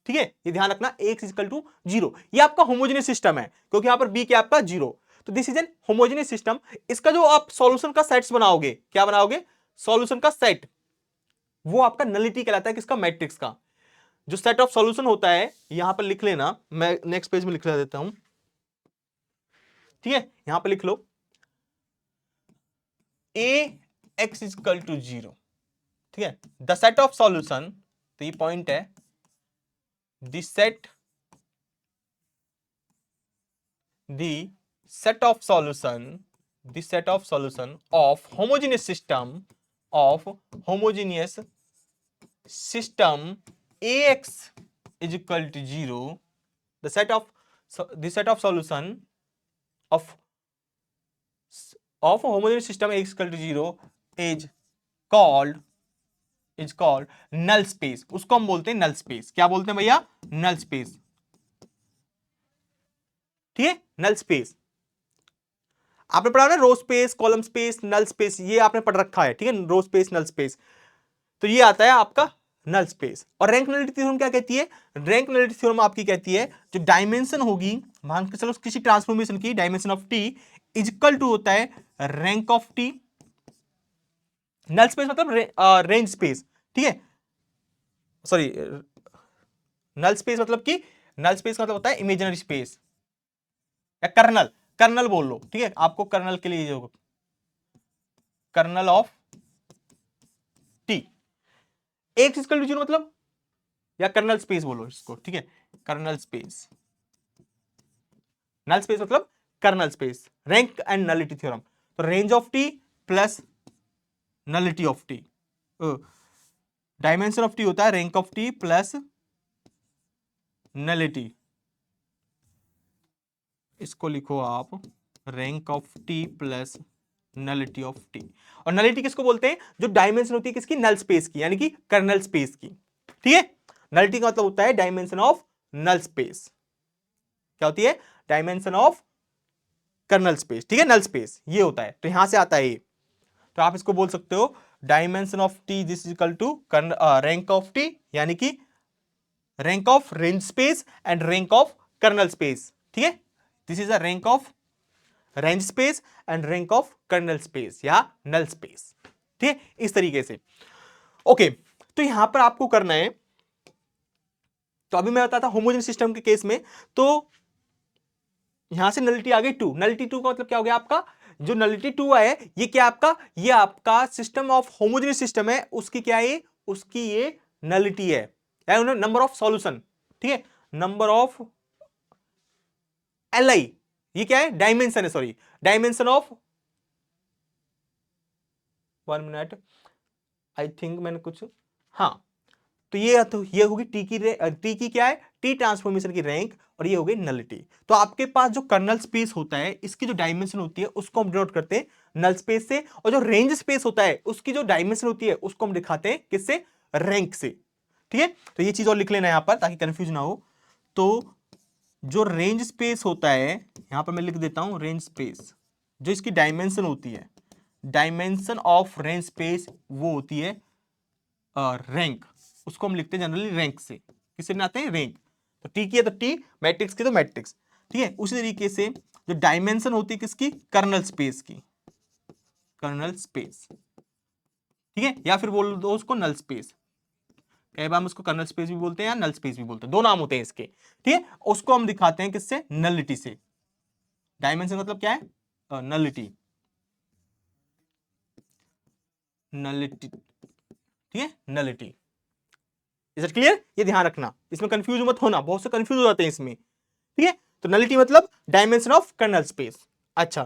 ठीक है, ये ध्यान रखना, Ax = 0, ये आपका होमोजेनियस सिस्टम है, क्योंकि यहां पर B क्या आपका 0। तो this is an homogeneous system. इसका जो आप सॉल्यूशन का सेट्स बनाओगे, क्या बनाओगे, सॉल्यूशन का सेट, वो आपका नलिटी कहलाता है, किसका, मैट्रिक्स का। जो सेट ऑफ सॉल्यूशन होता है, यहां पर लिख लेना, मैं नेक्स्ट पेज में लिख देता हूं, ठीक है, यहां पर लिख लो ए एक्स इजकल टू 0, ठीक है, द सेट ऑफ सॉल्यूशन, तो ये पॉइंट है, the set of solution, the set of solution of homogeneous system ax is equal to 0, the set of solution of homogeneous system ax is equal to 0 is called null space। उसको हम बोलते हैं null space। क्या बोलते हैं भैया, null space, ठीक है, null space। आपने पढ़ा ना, row space, column space, null space, ये आपने पढ़ रखा है, ठीक है, रो स्पेस, नल स्पेस, तो ये आता है आपका नल स्पेस। और रैंक नलिटी थ्योरम क्या कहती है, रैंक नलिटी थ्योरम आपकी कहती है जो डायमेंशन होगी, मान के चलो किसी ट्रांसफॉर्मेशन की, dimension of T is equal to होता है rank of T. Null space मतलब रेंज स्पेस, ठीक है, सॉरी, नल स्पेस मतलब कि, नल स्पेस मतलब होता है इमेजिनरी स्पेस या कर्नल, कर्नल बोल लो, ठीक है, आपको कर्नल के लिए जो कर्नल ऑफ टी, एक इक्वल टू 0 मतलब, या कर्नल स्पेस बोलो इसको, ठीक है, कर्नल स्पेस, नल स्पेस मतलब kernel space, rank and nullity theorem. तो range of T plus nullity of T, dimension of T होता है rank of T plus nullity, इसको लिखो आप rank of T plus nullity of T. और nullity किसको बोलते हैं, जो डायमेंशन होती है किसकी, नल स्पेस की, यानी कि कर्नल स्पेस की, ठीक है। नलिटी का मतलब होता है डायमेंशन ऑफ नल स्पेस, क्या होती है, डायमेंशन ऑफ कर्नल स्पेस, ठीक है, नल स्पेस ये होता है, तो यहां से आता है ये। तो आप इसको बोल सकते हो dimension of T this is equal to rank of T, यानी कि rank of range space and rank of kernel space, ठीक है, this is a rank of range space and rank of kernel space या null space, ठीक है, इस तरीके से। ओके, तो यहां पर आपको करना है, तो अभी मैं बताता होमोजेनियस सिस्टम के केस में, तो यहां से नलिटी आ गई 2, नलिटी 2 का मतलब क्या हो गया आपका, जो नलिटी 2 है ये क्या आपका, ये आपका सिस्टम ऑफ होमोजेनियस सिस्टम है, उसकी क्या है, उसकी ये नलिटी है, नंबर ऑफ सॉल्यूशन, ठीक है, नंबर ऑफ Li, ये क्या है, डायमेंशन है, sorry, dimension of, 1 minute, I think मैंने कुछ, हाँ, तो ये होगी टी की क्या है, टी ट्रांसफॉर्मेशन की रैंक, और ये हो गई नलिटी। तो आपके पास जो कर्नल स्पेस होता है, इसकी जो डायमेंशन होती है उसको हम डिनोट करते हैं नल स्पेस से, और जो रेंज स्पेस होता है उसकी जो डायमेंशन होती है उसको हम दिखाते हैं किससे, रैंक से, ठीक है। तो ये चीज और लिख लेना यहां पर ताकि कंफ्यूज ना हो। तो जो रेंज स्पेस होता है, यहां पर मैं लिख देता हूं रेंज स्पेस, जो इसकी डायमेंशन होती है, डायमेंशन ऑफ रेंज स्पेस वो होती है रैंक, उसको हम लिखते हैं जनरली रैंक से, किससे बनाते हैं, रैंक। तो टी की है तो टी, मैट्रिक्स की तो मैट्रिक्स, ठीक है। उसी तरीके से जो डायमेंशन होती है किसकी, कर्नल स्पेस की, कर्नल स्पेस, ठीक है, या फिर बोल दो उसको नल स्पेस, कई बार हम उसको कर्नल स्पेस भी बोलते हैं या नल स्पेस भी बोलते हैं, दो नाम होते हैं इसके, ठीक है। उसको हम दिखाते हैं किससे, नलिटी से। डायमेंशन मतलब क्या है, नलिटी, नलिटी, ठीक है, नलिटी। इज इट क्लियर, ये ध्यान रखना, इसमें कंफ्यूज मत होना, बहुत से कंफ्यूज हो जाते हैं इसमें, ठीक है। तो नलिटी मतलब डायमेंशन ऑफ कर्नल स्पेस। अच्छा,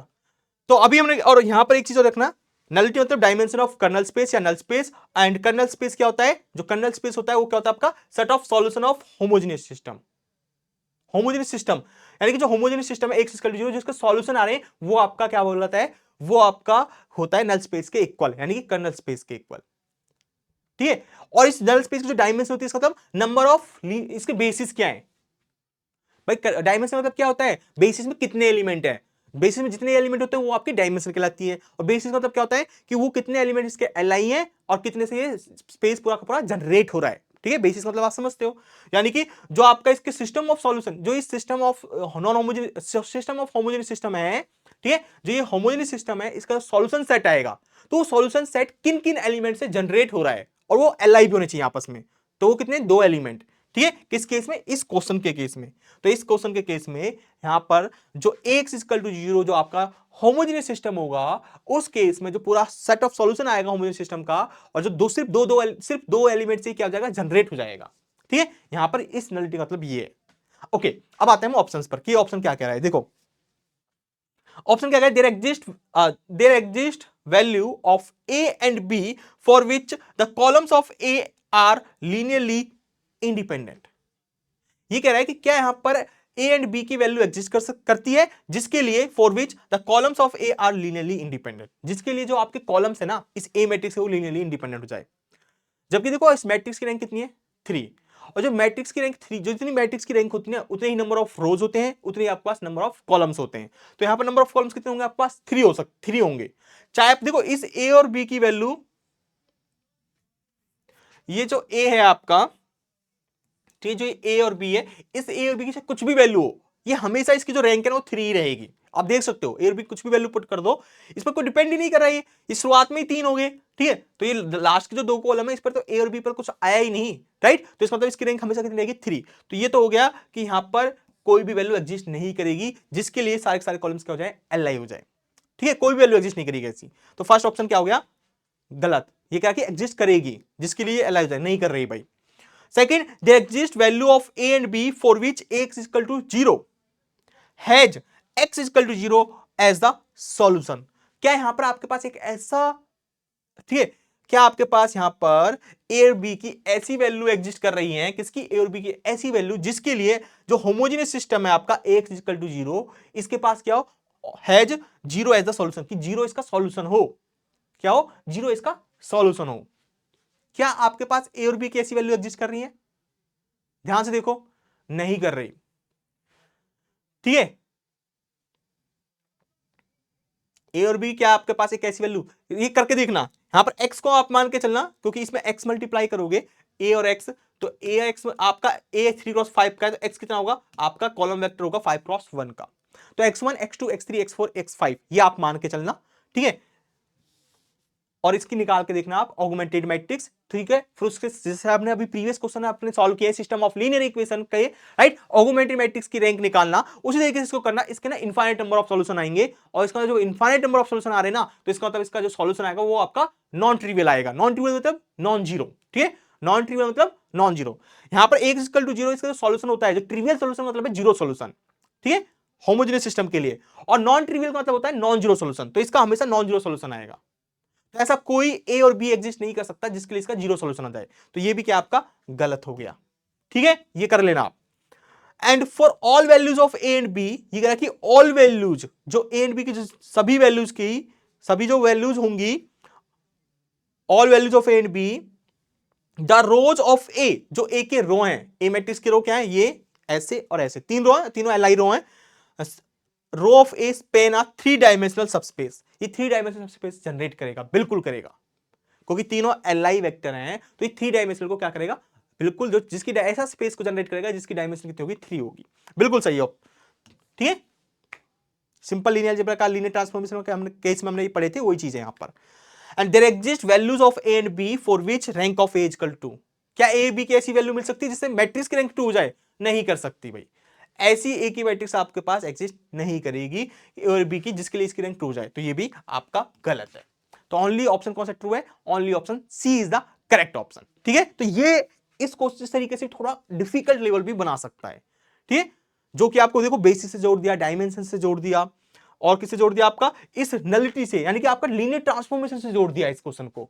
तो अभी हमने, और यहां पर एक चीज और रखना, नलिटी मतलब डायमेंशन ऑफ कर्नल स्पेस या null space, and kernel space क्या होता है, जो कर्नल स्पेस होता है वो क्या होता है आपका, set of solution of homogeneous system. Homogeneous system यानी कि जो होमोजेनियस सिस्टम है, एक इक्वल टू 0, जिसके सॉल्यूशन आ रहे हैं वो आपका क्या बोल रहा है, वो आपका होता है नल स्पेस के इक्वल, यानी कि कर्नल स्पेस के इक्वल, ठीक है। और इस नल स्पेस की जो डायमेंशन होती है, इसका मतलब नंबर ऑफ, इसके बेसिस क्या है भाई, डायमेंशन मतलब क्या होता है, बेसिस में कितने एलिमेंट है, बेसिस में जितने एलिमेंट होते हैं वो आपकी डायमेंशन कहलाती है। और बेसिस मतलब क्या होता है कि वो कितने एलिमेंट इसके एल आई है और कितने से ये स्पेस पूरा का पूरा जनरेट हो रहा है, ठीक है, बेसिस मतलब आप समझते हो, यानी कि जो आपका इसके सिस्टम ऑफ सॉल्यूशन, जो इस system of non homogeneous system of homogeneous system है, ठीक है, जो ये होमोजेनियस सिस्टम है, इसका सॉल्यूशन सेट आएगा, तो सॉल्यूशन सेट किन किन एलिमेंट से जनरेट हो रहा है, और वो एलआई भी होने चाहिए आपस में, तो वो कितने, दो एलिमेंट, ठीक है, किस केस में, इस क्वेश्चन के केस में। तो इस क्वेश्चन के केस में यहां पर जो x इक्वल टू 0 जो आपका होमोजेनियस सिस्टम होगा, उस केस में जो पूरा सेट ऑफ सॉल्यूशन आएगा होमोजेनियस सिस्टम का, और जो दो सिर्फ दो एलिमेंट से क्या हो जाएगा, जनरेट हो जाएगा, ठीक है। यहां पर इस नलिटी का मतलब ये है। ओके, अब आते हैं हम ऑप्शंस पर कि ऑप्शन क्या कह रहा है। देखो ऑप्शन क्या कह रहा है, there exist value of a and b for which the columns of a are linearly independent. ये कह रहा है कि क्या यहां पर a एंड b की वैल्यू एग्जिस्ट करती है, जिसके लिए for which the columns of a are linearly independent, जिसके लिए जो आपके कॉलम्स है ना इस a मैट्रिक्स से वो लीनियरली इंडिपेंडेंट हो जाए। जबकि देखो इस मैट्रिक्स की रैंक कितनी है, 3, और जो मैट्रिक्स की रैंक 3, जो जितनी मैट्रिक्स की रैंक होती है उतने ही नंबर ऑफ रोज होते हैं, उतने ही आपके पास नंबर ऑफ कॉलम्स होते हैं। तो यहां पर नंबर ऑफ कॉलम्स कितने होंगे आपके पास, 3 होंगे। चाहे आप देखो इस a और b की वैल्यू, ये जो a है आपका, ठीक है, जो a और b है, इस a और b की कुछ भी वैल्यू हो, ये हमेशा इसकी जो रैंक है ना वो 3 रहेगी। आप देख सकते हो a और b कुछ भी वैल्यू पुट कर दो, इस पर कोई डिपेंड ही नहीं कर रहा है, ये शुरुआत में ही 3 हो गए, ठीक है। तो ये लास्ट के जो दो कॉलम है इस पर तो a और b पर कुछ आया ही नहीं, राइट। तो इसका मतलब इसकी रैंक हमेशा कितनी रहेगी, 3। तो ये तो हो गया कि यहां पर कोई भी वैल्यू एग्जिस्ट नहीं करेगी जिसके लिए सारे सारे कॉलम्स क्या हो जाए, एल हो जाए, ठीक है, कोई भी वैल्यू एग्जिस्ट नहीं करेगी ऐसी। तो फर्स्ट ऑप्शन क्या हो गया, गलत। ये क्या कि एग्जिस्ट करेगी जिसके लिए एल हो जाए, नहीं कर रही भाई। Second, there exist value of a and b for which x is equal to 0 has x is equal to 0 as the solution। क्या यहां पर आपके पास एक ऐसा, ठीक है, क्या आपके पास यहां पर a और b की ऐसी वैल्यू एग्जिस्ट कर रही है, किसकी, a और b की ऐसी वैल्यू जिसके लिए जो होमोजेनियस सिस्टम है आपका x is equal to 0, इसके पास क्या हो, हैज 0 एज द सॉल्यूशन, कि 0 इसका सॉल्यूशन हो, क्या हो, 0 इसका सॉल्यूशन हो। क्या आपके पास a और b की ऐसी वैल्यू एग्जिस्ट कर रही है, ध्यान से देखो, नहीं कर रही, ठीक है। a और b क्या आपके पास एक ऐसी वैल्यू, ये करके देखना, यहां पर x को आप मान के चलना, क्योंकि इसमें x मल्टीप्लाई करोगे a और x, तो a x आपका a 3x5 का है, तो x कितना होगा आपका, कॉलम वेक्टर होगा 5x1 का, तो x1 x2 x3 x4 x5 ये आप मान के चलना, ठीक है। और इसकी निकाल के देखना आप ऑगमेंटेड मैट्रिक्स, ठीक है। फिर उसके जैसे आपने अभी प्रीवियस क्वेश्चन आपने सॉल्व किया सिस्टम ऑफ लीनियर इक्वेशन के, राइट, ऑगमेंटेड मैट्रिक्स की रैंक निकालना, उसी तरीके से इसको करना। इसके ना इनफाइनाइट नंबर ऑफ सॉल्यूशन आएंगे, और इसका जो इनफाइनाइट नंबर ऑफ सॉल्यूशन आ रहे हैं ना, तो इसका मतलब इसका जो सॉल्यूशन आएगा वो आपका नॉन ट्रिवियल आएगा। नॉन ट्रिवियल मतलब नॉन जीरो, ठीक है, नॉन ट्रिवियल मतलब नॉन जीरो। यहां पर x इक्वल टू 0 इसका जो सॉल्यूशन होता है, जो ट्रिवियल सॉल्यूशन मतलब है जीरो सॉल्यूशन, ठीक है, होमोजेनियस सिस्टम के लिए, और नॉन ट्रिवियल का मतलब होता है नॉन जीरो सॉल्यूशन, तो इसका हमेशा नॉन जीरो सॉल्यूशन आएगा। तो ऐसा कोई a और b एग्जिस्ट नहीं कर सकता जिसके लिए इसका जीरो सॉल्यूशन आ जाए, तो ये भी क्या आपका गलत हो गया, ठीक है, ये कर लेना आप। And for all values of a and b, ये कह रहा है कि ऑल वैल्यूज जो a एंड b की सभी वैल्यूज की, सभी जो वैल्यूज होंगी, all values of a and b, the rose of a, जो a के रो हैं, a मैट्रिक्स के रो क्या है, ये ऐसे और ऐसे 3 रो हैं, तीनों एलआई रो हैं, row of A span a 3 dimensional subspace, ये 3 डायमेंशनल सबस्पेस जनरेट करेगा, बिल्कुल करेगा, क्योंकि तीनों एलआई वेक्टर हैं, तो ये 3 डायमेंशनल को क्या करेगा, बिल्कुल, जो जिसकी ऐसा स्पेस को जनरेट करेगा जिसकी डायमेंशन कितनी होगी, 3 होगी, बिल्कुल सही हो, ठीक है। सिंपल लीनियर अलजेब्रा का लीनियर ट्रांसफॉर्मेशन के हमने केस में हमने ये पढ़े थे, वही चीज है यहां पर। And there exist values of A and b for which rank of A equal to, क्या ए बी की ऐसी वैल्यू मिल सकती है जिससे मैट्रिक्स की रैंक 2 हो जाए, नहीं कर सकती भाई, ऐसी ए की मैट्रिक्स आपके पास एग्जिस्ट नहीं करेगी ए और बी की जिसके लिए इसकी रैंक 2 हो जाए, तो ये भी आपका गलत है। तो ओनली ऑप्शन कौन सा ट्रू है, only option C is the correct option, ठीक है। तो ये इस क्वेश्चन इस तरीके से थोड़ा डिफिकल्ट लेवल भी बना सकता है, ठीक है, जो कि आपको देखो बेसिस से जोड़ दिया, डायमेंशन से जोड़ दिया, और किससे जोड़ दिया, आपका इस नलिटी से, यानी कि आपका लीनियर ट्रांसफॉर्मेशन से जोड़ दिया इस क्वेश्चन को।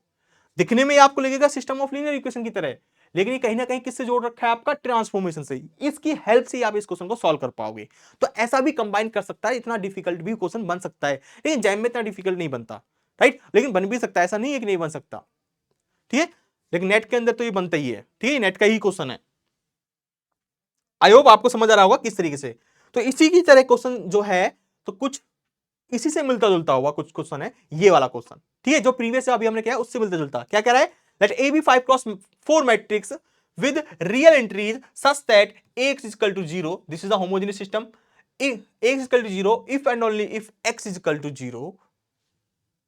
दिखने में आपको लगेगा सिस्टम ऑफ लीनियर इक्वेशन की तरह, लेकिन ये कहीं ना कहीं किससे जोड़ रखा है, आपका ट्रांसफॉर्मेशन से। इसकी हेल्प से आप इस क्वेश्चन को सॉल्व कर पाओगे। तो ऐसा भी कंबाइन कर सकता है, इतना डिफिकल्ट भी क्वेश्चन बन सकता है, लेकिन जैम में इतना डिफिकल्ट नहीं बनता, राइट, लेकिन बन भी सकता है, ऐसा नहीं है कि नहीं बन सकता, ठीक है, लेकिन नेट के अंदर तो ये बनता ही है, ठीक है, नेट का ही क्वेश्चन है। आई होप आपको समझ आ रहा होगा किस तरीके से। तो इसी की तरह क्वेश्चन जो है, तो कुछ इसी से मिलता जुलता हुआ कुछ क्वेश्चन है, ये वाला क्वेश्चन, ठीक है, जो प्रीवियस अभी हमने किया उससे मिलता जुलता। क्या कह रहा है, let A be 5x4 matrix with real entries such that Ax is equal to 0. This is a homogeneous system. If Ax is equal to 0 if and only if x is equal to 0.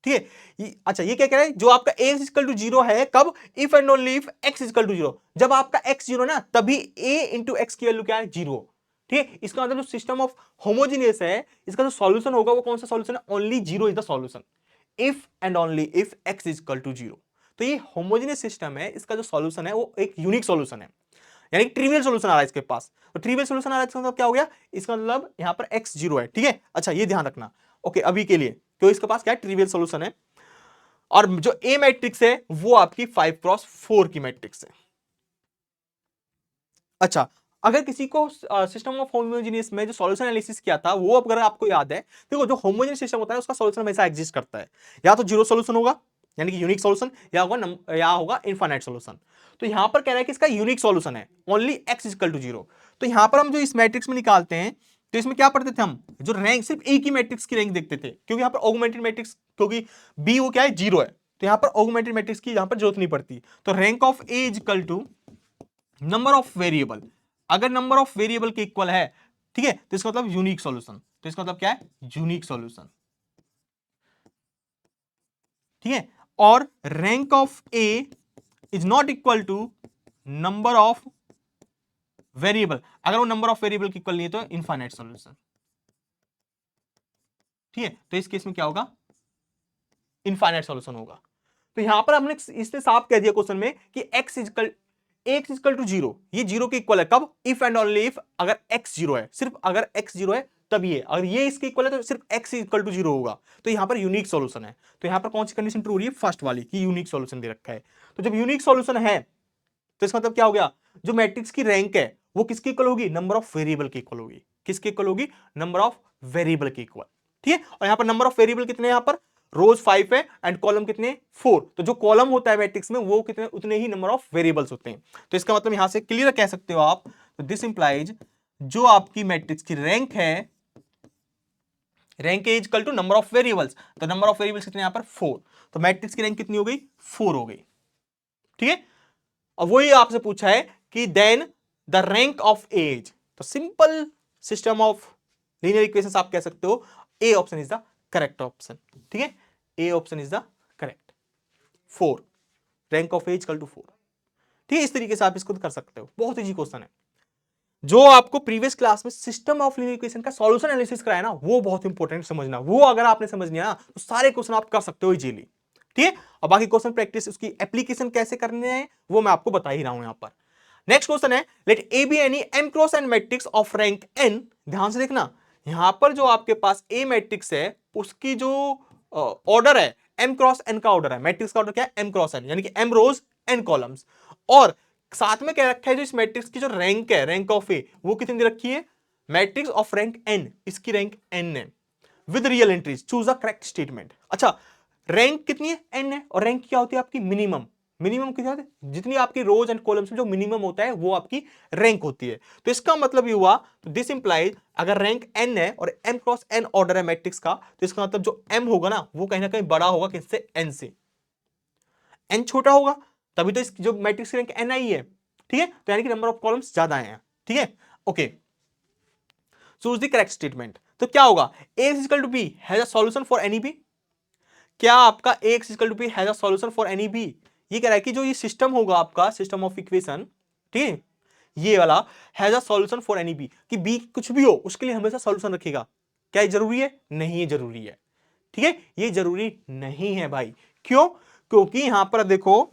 ठीक है, अच्छा ये क्या कह रहा है, जो आपका Ax is equal to 0 है कब, if and only if x is equal to 0. जब आपका x 0 ना तभी a into x की वैल्यू क्या है, 0. ठीक है, इसका मतलब जो सिस्टम ऑफ होमोजेनियस है इसका जो सॉल्यूशन होगा वो कौन सा सॉल्यूशन है, only 0 is the solution, if and only if x is equal to 0. तो ये होमोजेनियस सिस्टम है, इसका जो सॉल्यूशन है वो एक यूनिक सॉल्यूशन है, यानी ट्रिवियल सॉल्यूशन आ रहा है इसके पास. तो ट्रिवियल सॉल्यूशन आ रहा है इसका मतलब क्या हो गया, इसका मतलब यहां पर x 0 है. ठीक है, अच्छा ये ध्यान रखना. ओके, अभी के लिए क्यों इसके पास क्या है, ट्रिवियल सॉल्यूशन है. और जो ए मैट्रिक्स है वो आपकी 5x4 की मैट्रिक्स है. अच्छा, अगर किसी को सिस्टम ऑफ होमोजेनियस में जो सॉल्यूशन एनालिसिस किया था वो अगर आपको याद है, देखो जो होमोजेनियस सिस्टम होता है उसका सॉल्यूशन हमेशा एग्जिस्ट करता है, या तो जीरो सॉल्यूशन होगा यानी कि यूनिक सॉल्यूशन, या होगा इनफाइनाइट सॉल्यूशन. तो यहां पर कह रहा है कि इसका यूनिक सॉल्यूशन है only x is equal to 0. तो यहां पर हम जो इस मैट्रिक्स में निकालते हैं तो इसमें क्या पढ़ते थे हम, जो रैंक सिर्फ एक ही मैट्रिक्स की रैंक देखते थे, क्योंकि यहां पर ऑगमेंटेड मैट्रिक्स, क्योंकि b वो क्या है 0 है, तो यहां पर ऑगमेंटेड मैट्रिक्स की यहां पर जरूरत नहीं पड़ती. तो rank of a is equal to number of variable, अगर नंबर ऑफ वेरिएबल के इक्वल है, ठीक है, तो इसका मतलब यूनिक सॉल्यूशन. तो इसका मतलब क्या है, यूनिक सॉल्यूशन. ठीक है, और rank of A is not equal to number of variable, अगर वो नंबर ऑफ वेरिएबल के इक्वल नहीं है तो इनफाइनाइट सॉल्यूशन. ठीक है, तो इस केस में क्या होगा, इनफाइनाइट सॉल्यूशन होगा. तो यहां पर हमने इसने साफ कह दिया क्वेश्चन में कि x इक्वल टू 0, ये 0 के इक्वल है कब, इफ एंड ओनली इफ अगर x 0 है, सिर्फ अगर x 0 है तभी है, अगर ये इसके इक्वल है तो सिर्फ x इक्वल टू 0 होगा. तो यहां पर यूनिक सॉल्यूशन है. तो यहां पर कौन सी कंडीशन ट्रू हो रही है, फर्स्ट वाली कि यूनिक सॉल्यूशन दे रखा है. तो जब यूनिक सॉल्यूशन है तो इसका मतलब क्या हो गया, जो मैट्रिक्स की रैंक है वो किसके इक्वल होगी, नंबर ऑफ वेरिएबल के इक्वल होगी. किसके इक्वल होगी, नंबर ऑफ वेरिएबल के इक्वल. ठीक है, और यहां पर नंबर ऑफ वेरिएबल कितने हैं, यहां पर रोज 5 है एंड कॉलम कितने 4. तो जो कॉलम होता है मैट्रिक्स में वो कितने, उतने ही नंबर ऑफ वेरिएबल्स होते हैं. तो इसका मतलब यहां से क्लियर कह सकते हो आप, तो दिस इंप्लाइज जो आपकी मैट्रिक्स की रैंक है, rank is equal to number of variables. तो नंबर ऑफ वेरिएबल्स कितने यहां पर 4, तो मैट्रिक्स की रैंक कितनी हो गई, 4 हो गई. ठीक है, और वही आपसे पूछा है कि then the rank of A is. तो simple system of linear equations आप कह सकते हो A option is the correct option. ठीक है, A option is the correct. 4, rank of A is equal to 4. ठीक है, इस तरीके से आप इसको कर सकते हो, बहुत इजी क्वेश्चन है. जो आपको प्रीवियस क्लास में सिस्टम ऑफ लीनियर इक्वेशन का सॉल्यूशन एनालिसिस कराया ना, वो बहुत इंपॉर्टेंट समझना, वो अगर आपने समझ लिया ना तो सारे क्वेश्चन आप कर सकते हो इजीली. ठीक है, और बाकी क्वेश्चन प्रैक्टिस, उसकी एप्लीकेशन कैसे करने हैं वो मैं आपको बता ही रहा हूं यहां पर. नेक्स्ट क्वेश्चन है, let A be any m cross n matrix of rank n. ध्यान से देखना, यहां पर जो आपके पास ए मैट्रिक्स है उसकी जो ऑर्डर है एम क्रॉस एन का ऑर्डर है, मैट्रिक्स का ऑर्डर क्या है, एम क्रॉस एन, यानी कि एम रोज एन कॉलम्स. और साथ में क्या रखा है, जो इस मैट्रिक्स की जो रैंक है, रैंक ऑफ ए, वो कितनी दे रखी है, मैट्रिक्स ऑफ रैंक एन, इसकी रैंक एन है with real entries, choose the correct statement. अच्छा, रैंक कितनी है, एन है, और रैंक क्या होती है आपकी, मिनिमम. मिनिमम कितनी होती है, जितनी आपकी रोज एंड कॉलम्स में जो मिनिमम होता है वो आपकी रैंक होती है. तो इसका मतलब ये हुआ, तो दिस इंप्लाइज अगर रैंक एन है और एम क्रॉस एन ऑर्डर है मैट्रिक्स का, तो इसका मतलब जो एम होगा ना वो कहीं ना कहीं बड़ा होगा किससे, एन से. एन छोटा होगा तभी तो इस जो मैट्रिक्स की रैंक एन आई है. ठीक है, तो यानी कि नंबर ऑफ कॉलम्स ज्यादा हैं. ठीक है, okay, choose the correct statement. तो क्या होगा, A is equal to B has a solution for any B. क्या आपका A is equal to B has a solution for any B. ये कह रहा है कि जो ये सिस्टम होगा आपका, सिस्टम ऑफ इक्वेशन, ठीक है, ये वाला has a solution for any b, कि बी कुछ भी हो उसके लिए हमेशा सॉल्यूशन रखेगा. क्या ये जरूरी है, नहीं है जरूरी है. ठीक है, ये जरूरी नहीं है भाई. क्यों, क्योंकि यहां पर देखो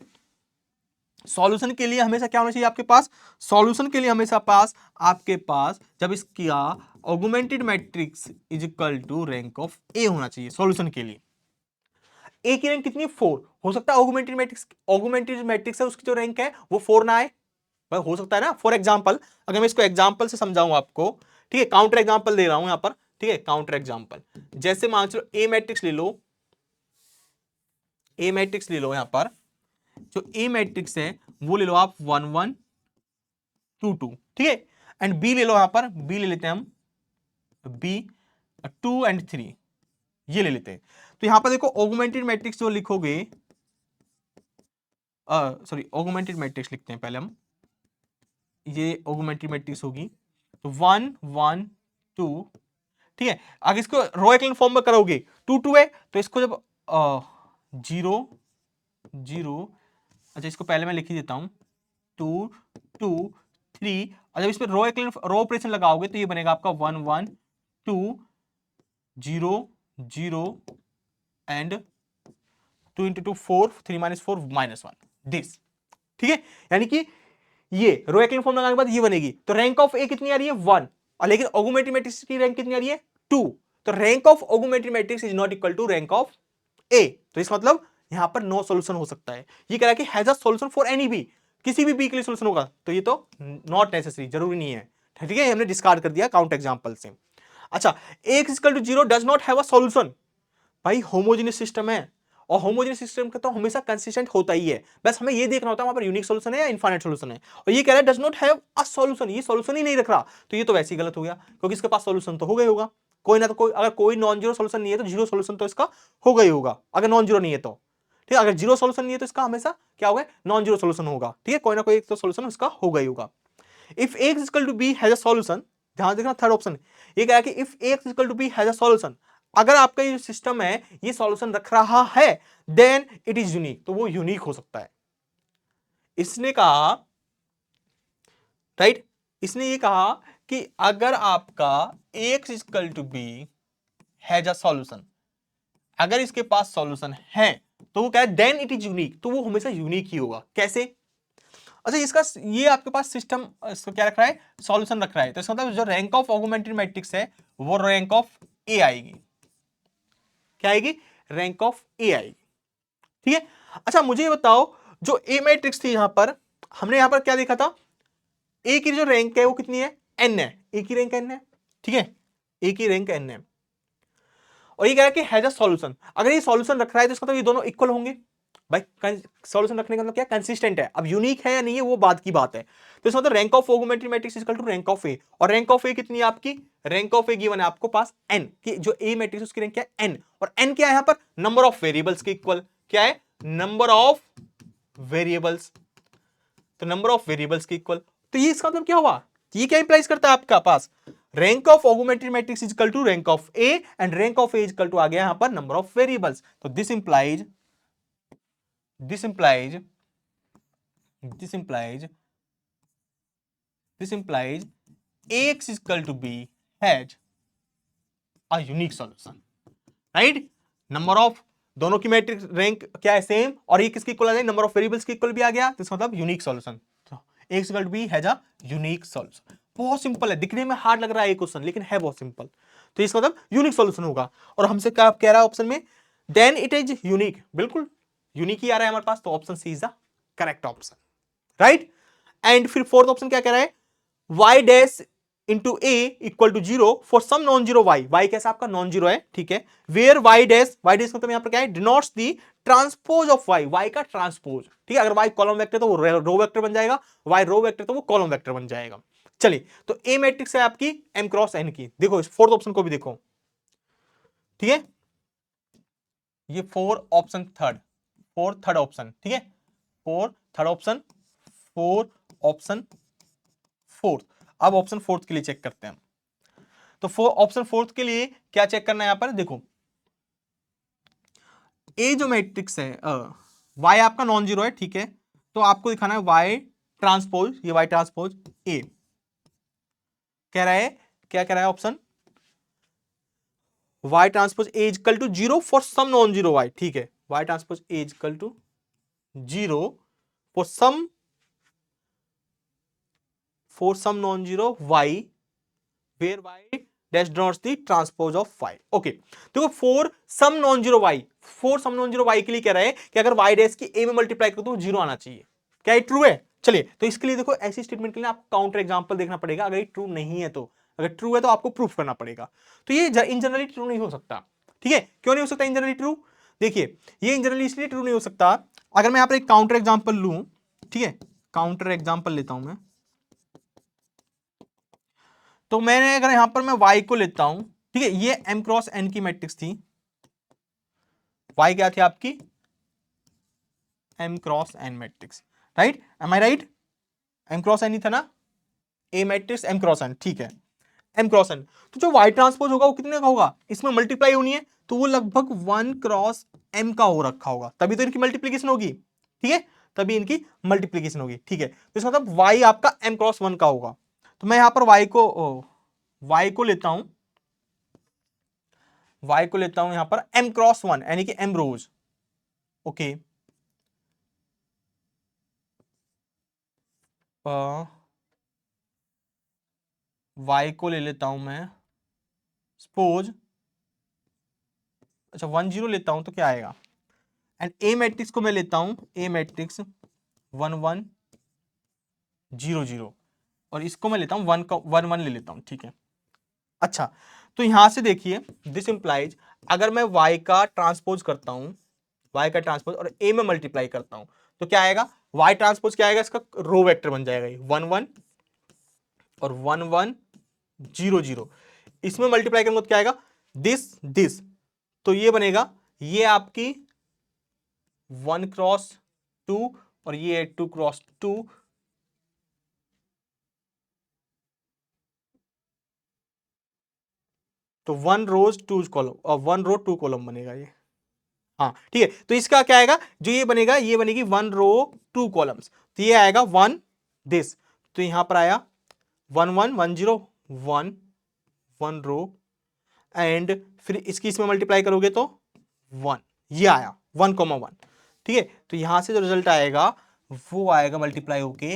सॉल्यूशन के लिए हमेशा क्या होना चाहिए आपके पास, सॉल्यूशन के लिए हमेशा पास आपके पास जब इसका augmented matrix is equal to rank of A होना चाहिए. सॉल्यूशन के लिए ए की रैंक कितनी, 4. हो सकता है ऑगमेंटेड मैट्रिक्स है उसकी जो रैंक है वो 4 ना आए, हो सकता है ना. फॉर एग्जांपल, अगर मैं इसको एग्जांपल से समझाऊं आपको, ठीक है, काउंटर एग्जांपल दे रहा हूं यहां पर. ठीक है, काउंटर एग्जांपल, जैसे मान चलो ए मैट्रिक्स ले लो, ए मैट्रिक्स ले लो यहां पर, जो ए मैट्रिक्स है वो ले लो आप 1 1 2 2. ठीक है, एंड बी ले लो, यहां पर बी ले लेते हैं हम, बी 2 एंड 3, ये ले लेते हैं. तो यहां पर देखो ऑगमेंटेड मैट्रिक्स जो लिखोगे, सॉरी ऑगमेंटेड मैट्रिक्स लिखते हैं पहले हम, ये ऑगमेंटेड मैट्रिक्स होगी, तो 1 1 2, ठीक है। अगर इसको रो एक्लन फॉर्म में करोगे 2 2 है, तो इसको जब 0 0, अच्छा इसको पहले मैं लिख ही देता हूं, 2 2 3, और जब इसमें रो ऑपरेशन लगाओगे तो ये बनेगा आपका 1 1 2 0 0 and 2 into 2 4, 3 minus 4 minus 1, this, ठीक है। यानी कि ये रो एक्लन फॉर्म लगाने के बाद ये बनेगी, तो रैंक ऑफ ए कितनी आ रही है 1, और लेकिन ऑगमेंटेड मैट्रिक्स की रैंक कितनी आ रही है 2, तो rank of augmented matrix is not equal to rank of A. तो इसका मतलब यहां पर नो सॉल्यूशन हो सकता है। ये कह रहा है कि has a solution for any b, किसी भी बी के लिए सॉल्यूशन होगा, तो ये तो नॉट नेसेसरी, जरूरी नहीं है, ठीक है, हमने डिस्कार्ड कर दिया काउंट एग्जांपल से। अच्छा, x equal to 0 does not have a solution, भाई होमोजेनियस सिस्टम है, और होमोजेनियस सिस्टम का तो हमेशा कंसिस्टेंट होता ही है, बस हमें ये देखना होता है वहां पर यूनिक सॉल्यूशन है या इनफाइनाइट सॉल्यूशन है। और ये कह रहा है does not have a solution, ये सॉल्यूशन ही नहीं रख रहा, तो ये तो वैसे ही गलत हो गया, क्योंकि इसके पास सॉल्यूशन तो हो गई होगा, कोई ना तो कोई, अगर कोई नॉन जीरो सॉल्यूशन नहीं है तो जीरो सॉल्यूशन तो इसका हो गई होगा, अगर नॉन जीरो नहीं है तो, ठीक है, अगर जीरो सॉल्यूशन नहीं है तो इसका हमेशा क्या होगा, नॉन जीरो सॉल्यूशन होगा, ठीक है, कोई ना कोई एक तो सॉल्यूशन इसका हो गई होगा। If x equal to B has a solution, ध्यान देखना थर्ड ऑप्शन, ये कह रहा है कि if x equal to B has a solution, अगर आपका ये सिस्टम है ये सॉल्यूशन रख रहा है, देन इट इज यूनिक, तो वो यूनिक हो सकता है। इसने कहा, राइट, इसने ये कहा कि अगर आपका x equal to B has a solution, अगर इसके पास सॉल्यूशन है तो वो क्या है, देन इट इज यूनिक, तो वो हमेशा यूनिक ही होगा। कैसे? अच्छा, इसका ये आपके पास सिस्टम इसको क्या रख रहा है, सॉल्यूशन रख रहा है, तो इसका मतलब जो रैंक ऑफ ऑगमेंटेड मैट्रिक्स है वो रैंक ऑफ ए आएगी। क्या आएगी? रैंक ऑफ ए आएगी, ठीक है। अच्छा, मुझे ये बताओ, जो ए मैट्रिक्स थी यहां पर, हमने यहां पर क्या देखा था, ए की जो रैंक है वो कितनी है, एन है, ए की रैंक एन है, ठीक है, ए की रैंक एन है, और ये कह रहा है कि हैज अ सॉल्यूशन, अगर ये सॉल्यूशन रख रहा है तो इसका मतलब ये दोनों इक्वल होंगे, भाई सॉल्यूशन रखने का मतलब क्या, कंसिस्टेंट है, अब यूनिक है या नहीं है वो बात की बात है, तो इसका मतलब rank of augmented matrix equal to rank of A, और रैंक ऑफ ए कितनी है आपकी, रैंक ऑफ ए गिवन है आपको पास एन, कि जो ए मैट्रिक्स उसकी रैंक क्या है एन, और एन क्या है यहां पर, नंबर ऑफ वेरिएबल्स के इक्वल, क्या है, नंबर ऑफ वेरिएबल्स, तो नंबर ऑफ वेरिएबल्स के इक्वल, तो ये इसका मतलब क्या हुआ, ये क्या इंप्लाइज करता है आपका पास, rank of augmented matrix is equal to rank of A, and rank of A is equal to आ गया यहां पर नंबर ऑफ वेरिएबल्स, तो this implies this implies this implies this implies ax is equal to b has a unique solution, right? Number of दोनों की matrix rank क्या है, same, और ये किसकी इक्वल आ जाएगी, नंबर ऑफ वेरिएबल्स की इक्वल भी आ गया, तो इसका मतलब यूनिक सॉल्यूशन, तो x equal to b has a unique solution. बहुत सिंपल है, दिखने में हार्ड लग रहा है ये क्वेश्चन, लेकिन है बहुत सिंपल, तो इसका मतलब यूनिक सॉल्यूशन होगा, और हमसे क्या कह रहा है ऑप्शन में, देन इट इज यूनिक, बिल्कुल यूनिक ही आ रहा है हमारे पास, तो option C is the correct option, right. And फिर फोर्थ ऑप्शन क्या कह रहा है, y dash into A equal to 0 for some non zero y, y कैसा आपका नॉन जीरो है, ठीक है, वेयर y डैश मतलब यहां पर क्या है, denotes the transpose of y का ट्रांसपोज, ठीक है, अगर y कॉलम वेक्टर तो वो रो वेक्टर बन जाएगा, y रो वेक्टर तो वो कॉलम वेक्टर बन जाएगा। चलिए, तो ए मैट्रिक्स है आपकी m क्रॉस n की, देखो इस फोर्थ ऑप्शन को भी देखो, ठीक है, ये फोर्थ थर्ड ऑप्शन, ठीक है, फोर्थ, अब ऑप्शन फोर्थ के लिए चेक करते हैं, तो ऑप्शन फोर्थ के लिए क्या चेक करना है यहां पर, देखो ए जो मैट्रिक्स है y आपका नॉन जीरो है, ठीक है, तो आपको दिखाना है y ट्रांसपोज, ये y ट्रांसपोज ए कह रहा है, क्या कह रहा है option, y transpose A equal to 0 for some non zero y, ठीक है, y transpose A equal to 0 for some non zero y where y dash denotes the transpose of y, okay. देखो for some non zero y के लिए कह रहा है कि अगर y डैश की a में मल्टीप्लाई करो तो 0 आना चाहिए, क्या ये ट्रू है? चलिए, तो इसके लिए देखो ऐसी स्टेटमेंट के लिए आपको काउंटर एग्जांपल देखना पड़ेगा, अगर ये ट्रू नहीं है तो, अगर ट्रू है तो आपको प्रूफ करना पड़ेगा, तो ये इन जनरली ट्रू नहीं हो सकता, ठीक है, क्यों नहीं हो सकता इन जनरली ट्रू, देखिए ये इन जनरली इसलिए ट्रू नहीं हो सकता, अगर मैं यहां पर एक काउंटर एग्जांपल लूं, ठीक है, काउंटर एग्जांपल लेता हूं मैं, तो मैंने अगर यहां पर मैं y को लेता हूं, ठीक है, ये m क्रॉस n की मैट्रिक्स थी, y क्या थी आपकी, m cross n matrix, right, am I right, m cross n ही था ना, A matrix M cross N, ठीक है, एम क्रॉस एन। तो जो वाई ट्रांसपोज होगा वो कितने का होगा, इसमें मल्टीप्लाई होनी है तो वो लगभग 1 क्रॉस एम का हो रखा होगा, तभी तो इनकी मल्टीप्लीकेशन होगी, ठीक है, तभी इनकी मल्टीप्लीकेशन होगी, ठीक है। तो इसका मतलब वाई आपका एम क्रॉस 1 का होगा। तो मैं यहां पर वाई को लेता हूं, वाई को लेता हूं यहां पर एम क्रॉस 1 यानी कि एम रोज, ओके। वाई को ले लेता हूं मैं सपोज, अच्छा 1 0 लेता हूं तो क्या आएगा, एंड ए मैट्रिक्स को मैं लेता हूं ए मैट्रिक्स 1 1 0 0, और इसको मैं लेता हूं 1 1 1 ले लेता हूं, ठीक है। अच्छा तो यहां से देखिए दिस इंप्लाइज अगर मैं y का ट्रांसपोज करता हूं, y का ट्रांसपोज और a में मल्टीप्लाई करता हूं तो क्या आएगा, y ट्रांसपोज क्या आएगा, इसका रो वेक्टर बन जाएगा ये 1 1 और 1 1 0 0, इसमें मल्टीप्लाई करूंगा तो क्या आएगा, दिस, तो ये बनेगा, ये आपकी 1 क्रॉस 2 और ये 2 क्रॉस 2, तो 1 रोज 2 कॉलम और 1 रो 2 कॉलम बनेगा ये, हाँ ठीक है। तो इसका क्या आएगा, जो ये बनेगा ये बनेगी 1 रो 2 कॉलम्स, तो ये आएगा 1 दिस, तो यहां पर आया 1 1 1 0 1 1 रो, एंड फिर इसकी इसमें मल्टीप्लाई करोगे तो 1, ये आया 1 1, ठीक है। तो यहां से जो रिजल्ट आएगा वो आएगा मल्टीप्लाई होके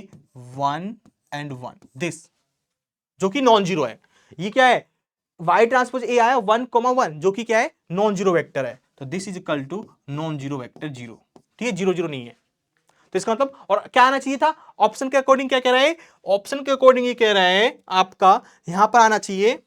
1 एंड 1 दिस, जो कि नॉन जीरो है। ये क्या है, y ट्रांसपोज ए आया 1 1 जो कि क्या है, नॉन जीरो वेक्टर है, तो this is equal to non zero vector 0, ठीक है, 0 0 नहीं है। तो इसका मतलब, और क्या आना चाहिए था, ऑप्शन के अकॉर्डिंग क्या कह रहा है, ऑप्शन के अकॉर्डिंग ये कह रहा है आपका यहां पर आना चाहिए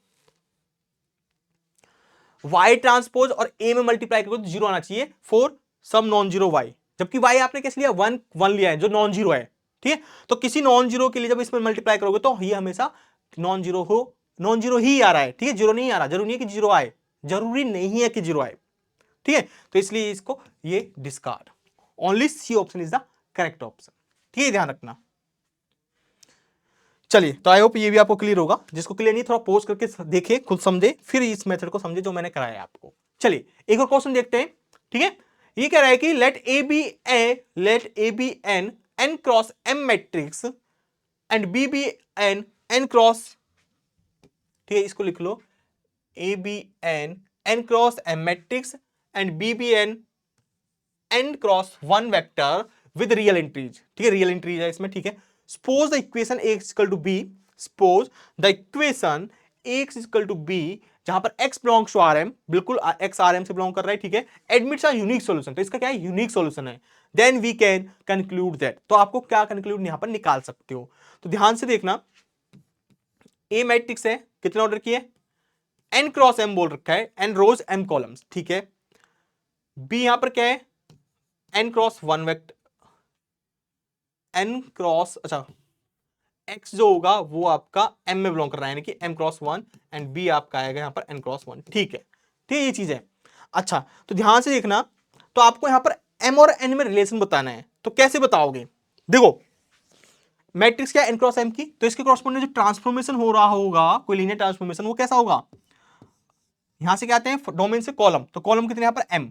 y ट्रांसपोज और a में मल्टीप्लाई करो तो 0 आना चाहिए for some non zero y, जबकि y आपने कैसे लिया 1 1 लिया है जो नॉन जीरो है, ठीक है। तो किसी नॉन जीरो के लिए जब इसमें मल्टीप्लाई करोगे तो ये हमेशा नॉन जीरो हो, नॉन जीरो ही आ रहा है, ठीक है, जीरो नहीं आ रहा, जरूरी नहीं है कि जीरो आए, जरूरी नहीं है कि जीरो आए, ठीक है। तो इसलिए इसको ये discard, only C option is the correct option, ठीक है, ध्यान रखना। चलिए तो आई होप ये भी आपको क्लियर होगा, जिसको क्लियर नहीं थोड़ा पोस्ट करके देखे, खुद समझे, फिर इस मेथड को समझे जो मैंने कराया आपको। चलिए एक और क्वेश्चन देखते हैं, ठीक है। ये कह रहा है कि let A be N cross M matrix and B be N cross, ठीक है, इसको लिख लो A be N cross M matrix and B be N cross 1 vector with real entries, ठीक है, रियल एंट्रीज है इसमें, ठीक है। Suppose the equation x equal to B, suppose the equation x equal to B जहां पर x belongs to rm, बिल्कुल x rm से बिलोंग कर रहा है, ठीक है, एडमिट्स अ यूनिक सॉल्यूशन, तो इसका क्या है, यूनिक सॉल्यूशन है, then we can conclude that, तो आपको क्या कंक्लूड यहां पर निकाल सकते हो। तो ध्यान से देखना, ए मैट्रिक्स है, कितने ऑर्डर की है, n क्रॉस m बोल रखा है, n रोज m कॉलम्स, ठीक है। b यहां पर क्या है, n cross 1 vector, n cross, अच्छा x जो होगा वो आपका m में बिलोंग कर रहा है, यानी कि m क्रॉस 1, एंड b आपका आएगा यहां पर n क्रॉस 1, ठीक है, ठीक है, ये चीज है। अच्छा तो ध्यान से देखना, तो आपको यहां पर m और n में रिलेशन बताना है, तो कैसे बताओगे, देखो मैट्रिक्स क्या है n क्रॉस m की, तो इसके कॉरस्पॉन्डिंग जो ट्रांसफॉर्मेशन हो रहा होगा, कोई लीनियर ट्रांसफॉर्मेशन, वो कैसा होगा, यहां से क्या आते हैं डोमेन से कॉलम, तो कॉलम कितने यहां पर m,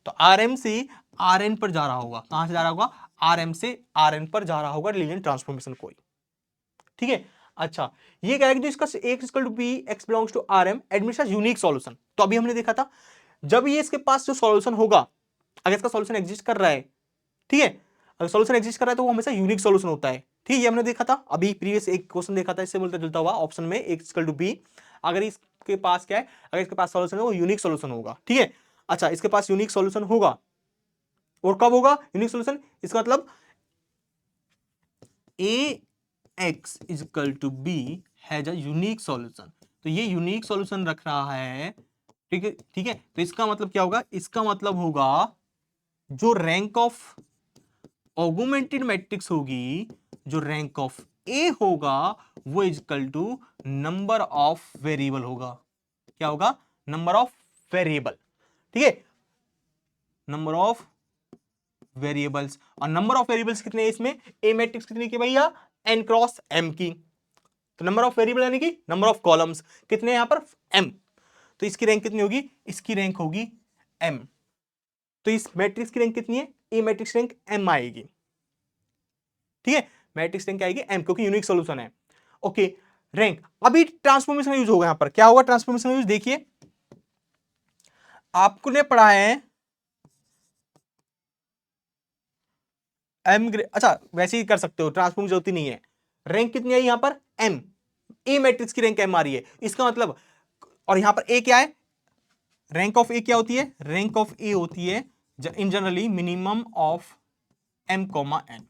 तो rm से rn पर जा रहा होगा, कहां से जा रहा होगा, rm से rn पर जा रहा होगा लीनियर ट्रांसफॉर्मेशन कोई, ठीक है। अच्छा ये क्या है कि जो इसका x equal to b x belongs to rm admits unique solution, तो अभी हमने देखा था जब ये इसके पास जो सॉल्यूशन होगा, अगर इसका सॉल्यूशन एग्जिस्ट कर रहा है, ठीक है, अगर सॉल्यूशन एग्जिस्ट कर रहा है तो वो हमेशा यूनिक सॉल्यूशन होता है, ठीक है, ये हमने देखा था अभी प्रीवियस एक क्वेश्चन देखा था, इससे मिलता जुलता हुआ ऑप्शन में x इक्वल टू b, अगर इसके पास क्या है, अगर इसके पास सॉल्यूशन है वो यूनिक सॉल्यूशन होगा, ठीक है। अच्छा इसके पास यूनिक सॉल्यूशन होगा, और कब होगा यूनिक सॉल्यूशन, इसका मतलब A X is equal to B has a unique solution, तो ये यूनिक सॉल्यूशन रख रहा है, ठीक है, ठीक है। तो इसका मतलब क्या होगा, इसका मतलब होगा जो रैंक ऑफ ऑगुमेंटेड मैट्रिक्स होगी, जो रैंक ऑफ ए होगा वो is equal to number of variable होगा, क्या होगा, नंबर ऑफ वेरिएबल, ठीक है, नंबर ऑफ वेरिएबल्स, और नंबर ऑफ वेरिएबल्स कितने हैं इसमें, ए मैट्रिक्स कितने की भैया n क्रॉस m की, तो नंबर ऑफ वेरिएबल यानी कि नंबर ऑफ कॉलम्स कितने यहां पर m, तो इसकी रैंक कितनी होगी, इसकी रैंक होगी m। तो इस मैट्रिक्स की रैंक कितनी है, ए मैट्रिक्स रैंक m आएगी, ठीक है, मैट्रिक्स रैंक आएगी m क्योंकि यूनिक सॉल्यूशन है। ओके, रैंक अभी ट्रांसफॉर्मेशन यूज होगा, यहां पर क्या होगा ट्रांसफॉर्मेशन यूज, देखिए आपको ने पढ़ा है m, अच्छा वैसे ही कर सकते हो, ट्रांसफॉर्म जरूरत ही नहीं है। रैंक कितनी आई यहां पर m, ए मैट्रिक्स की रैंक m आ रही है, इसका मतलब, और यहां पर ए क्या है, रैंक ऑफ ए क्या होती है, रैंक ऑफ ए होती है इन generally minimum of m comma n,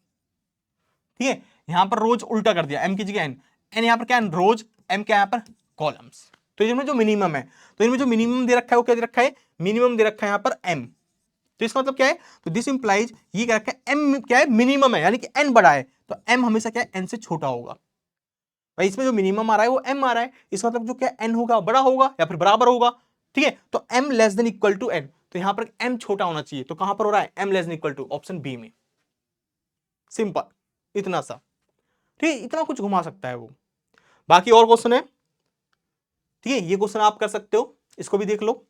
ठीक है। यहां पर रोज उल्टा कर दिया, m की जगह n, n यहां पर क्या है रोज, m क्या है यहां पर कॉलम्स, तो इनमें जो मिनिमम है, तो इनमें जो मिनिमम दे रखा है वो क्या दे रखा है, मिनिमम दे रखा है यहां पर m, तो इसका मतलब क्या है, तो दिस इंप्लाइज ये क्या रखा है m क्या है मिनिमम है, यानी कि n बड़ा है, तो m हमेशा क्या है n से छोटा होगा, भाई इसमें जो मिनिमम आ रहा है वो m आ रहा है, इसका मतलब जो क्या n होगा बड़ा होगा या फिर बराबर होगा, ठीक है। तो m less than equal to n, तो यहां पर m छोटा होना चाहिए, तो कहां पर हो रहा है m less than equal to option B में, सिंपल इतना सा, ठीक है, इतना कुछ घुमा सकता है वो। बाकी और क्वेश्चन है, ठीक है, ये क्वेश्चन आप कर सकते हो, इसको भी देख लो,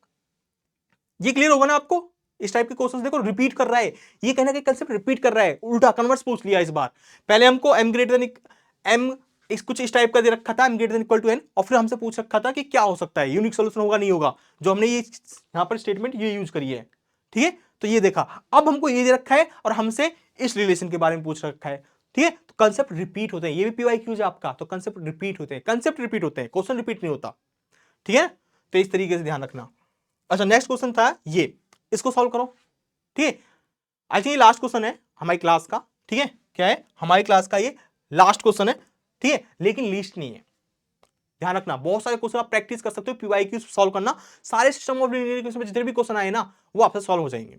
ये क्लियर होगा ना आपको। इस टाइप के क्वेश्चंस देखो रिपीट कर रहा है, ये कहना कि कंसेप्ट रिपीट कर रहा है, उल्टा कन्वर्स पूछ लिया इस बार। पहले हमको m ग्रेटर देन m कुछ इस टाइप का दे रखा था m greater than equal to n, और फिर हमसे पूछ रखा था कि क्या हो सकता है, यूनिक सॉल्यूशन होगा नहीं होगा, जो हमने ये यहां पर स्टेटमेंट ये यूज करी है, ठीक है। तो ये देखा, अब हमको ये दे रखा है और हमसे इस रिलेशन के बारे में पूछ रखा है, ठीक है। तो कंसेप्ट रिपीट होते हैं, ये भी पीवाईक्यूज है आपका, तो कंसेप्ट रिपीट होते हैं, कंसेप्ट रिपीट होते हैं, क्वेश्चन रिपीट नहीं होता, ठीक है। तो इस तरीके से ध्यान रखना। अच्छा नेक्स्ट क्वेश्चन था ये, इसको सॉल्व करो, ठीक है। आई थिंक ये लास्ट क्वेश्चन है हमारी क्लास का, ठीक है, क्या है हमारी क्लास का ये लास्ट क्वेश्चन है, ठीक है, लेकिन लिस्ट नहीं है, ध्यान रखना। बहुत सारे क्वेश्चन आप प्रैक्टिस कर सकते हो, पीवाईक्यू सॉल्व करना, सारे सिस्टम ऑफ लीनियर इक्वेशन में जितने भी क्वेश्चन आए ना वो आपसे सॉल्व हो जाएंगे।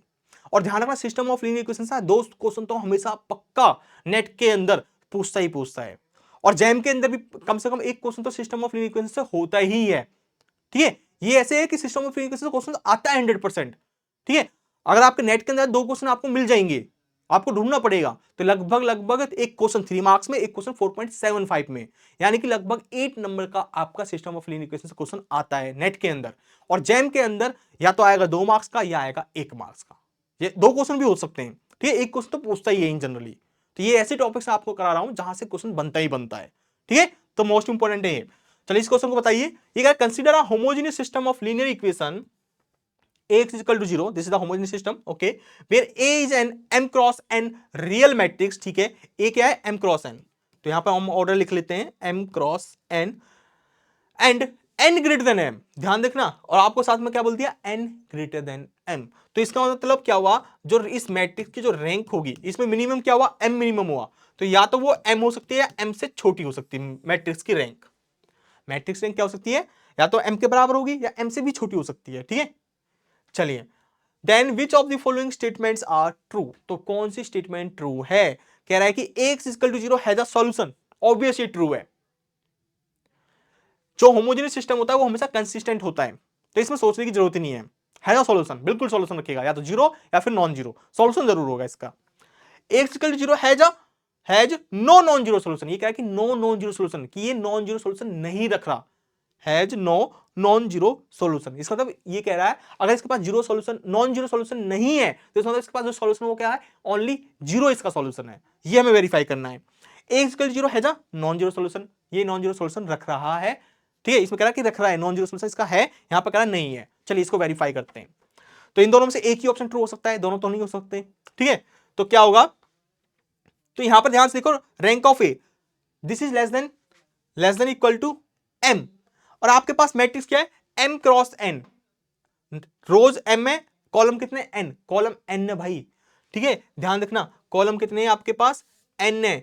और ध्यान रखना सिस्टम ऑफ लीनियर इक्वेशन से दो क्वेश्चन तो हमेशा पक्का नेट के अंदर पूछता है, और जैम के अंदर भी कम से कम एक क्वेश्चन तो सिस्टम ऑफ लीनियर इक्वेशन से होता ही है, ठीक है। ये ऐसे है कि सिस्टम ऑफ लीनियर इक्वेशन से क्वेश्चन आता है 100%, ठीक है। अगर आपके नेट के अंदर दो क्वेश्चन आपको मिल जाएंगे, आपको ढूंढना पड़ेगा, तो लगभग एक क्वेश्चन 3 मार्क्स में, एक क्वेश्चन 4.75 में, यानी कि लगभग 8 नंबर का आपका सिस्टम ऑफ लीनियर इक्वेशन से क्वेश्चन आता है नेट के अंदर। और जैम के अंदर या तो आएगा 2 मार्क्स का या आएगा 1 मार्क्स का, ये दो क्वेश्चन भी हो सकते हैं, ठीक है। एक क्वेश्चन तो पूछता ही है इन जनरली, तो ये ऐसे टॉपिक्स आपको करा रहा हूं जहां से क्वेश्चन बनता ही बनता है, ठीक है। तो मोस्ट इंपोर्टेंट है ये। चलिए इस क्वेश्चन को बताइए, ये क्या, consider a homogeneous system of linear equation Ax is equal to 0, this is the homogeneous system, okay, where A is an m cross n real matrix, ठीक है, A क्या है m cross n, तो यहां पर हम ऑर्डर लिख लेते हैं m cross n and n greater than m, ध्यान देखना, और आपको साथ में क्या बोल दिया n greater than m, तो इसका मतलब क्या हुआ, जो इस मैट्रिक्स की जो रैंक होगी इसमें मिनिमम क्या हुआ, m मिनिमम हुआ, तो या तो वो m हो सकती है या m से छोटी हो सकती है, मैट्रिक्स की रैंक, मैट्रिक्स रैंक क्या हो सकती है, या तो m के बराबर होगी या m से भी छोटी हो सकती है, ठीक है। चलिए, then which of the following statements are true, तो कौन सी स्टेटमेंट ट्रू है, कह रहा है कि x equal to 0 has a solution, obviously true है। जो होमोजेनियस सिस्टम होता है वो हमेशा कंसिस्टेंट होता है, तो इसमें सोचने की जरूरत ही नहीं है, हैज अ सॉल्यूशन, बिल्कुल सॉल्यूशन रखेगा, या तो 0 या फिर नॉन जीरो, सॉल्यूशन जरूर होगा इसका। x equal to 0 has no non zero solution, ये कह रहा है कि नो नॉन जीरो सॉल्यूशन, कि ये नॉन जीरो सॉल्यूशन नहीं रख रहा, has no non zero solution, इसका मतलब ये कह रहा है अगर इसके पास zero solution, non zero solution नहीं है, तो इसका मतलब इसके पास जो सॉल्यूशन वो क्या है, ओनली जीरो इसका सॉल्यूशन है, ये हमें वेरीफाई करना है। X equal to 0 has a non zero solution, ये नॉन जीरो सॉल्यूशन रख रहा है, ठीक है, इसमें कह रहा है कि रख रहा है, नॉन जीरो सॉल्यूशन इसका है, यहां पर कह रहा है नहीं है। चलिए इसको वेरीफाई करते हैं, तो इन दोनों में से एक ही ऑप्शन ट्रू हो सकता है, दोनों तो नहीं हो सकते, ठीक है। तो क्या होगा, तो यहां पर ध्यान से देखो, rank of A this is less than equal to m, और आपके पास मैट्रिक्स क्या है m cross n, rows m है, कॉलम कितने n, कॉलम n है भाई, ठीक है, ध्यान रखना कॉलम कितने हैं आपके पास n है,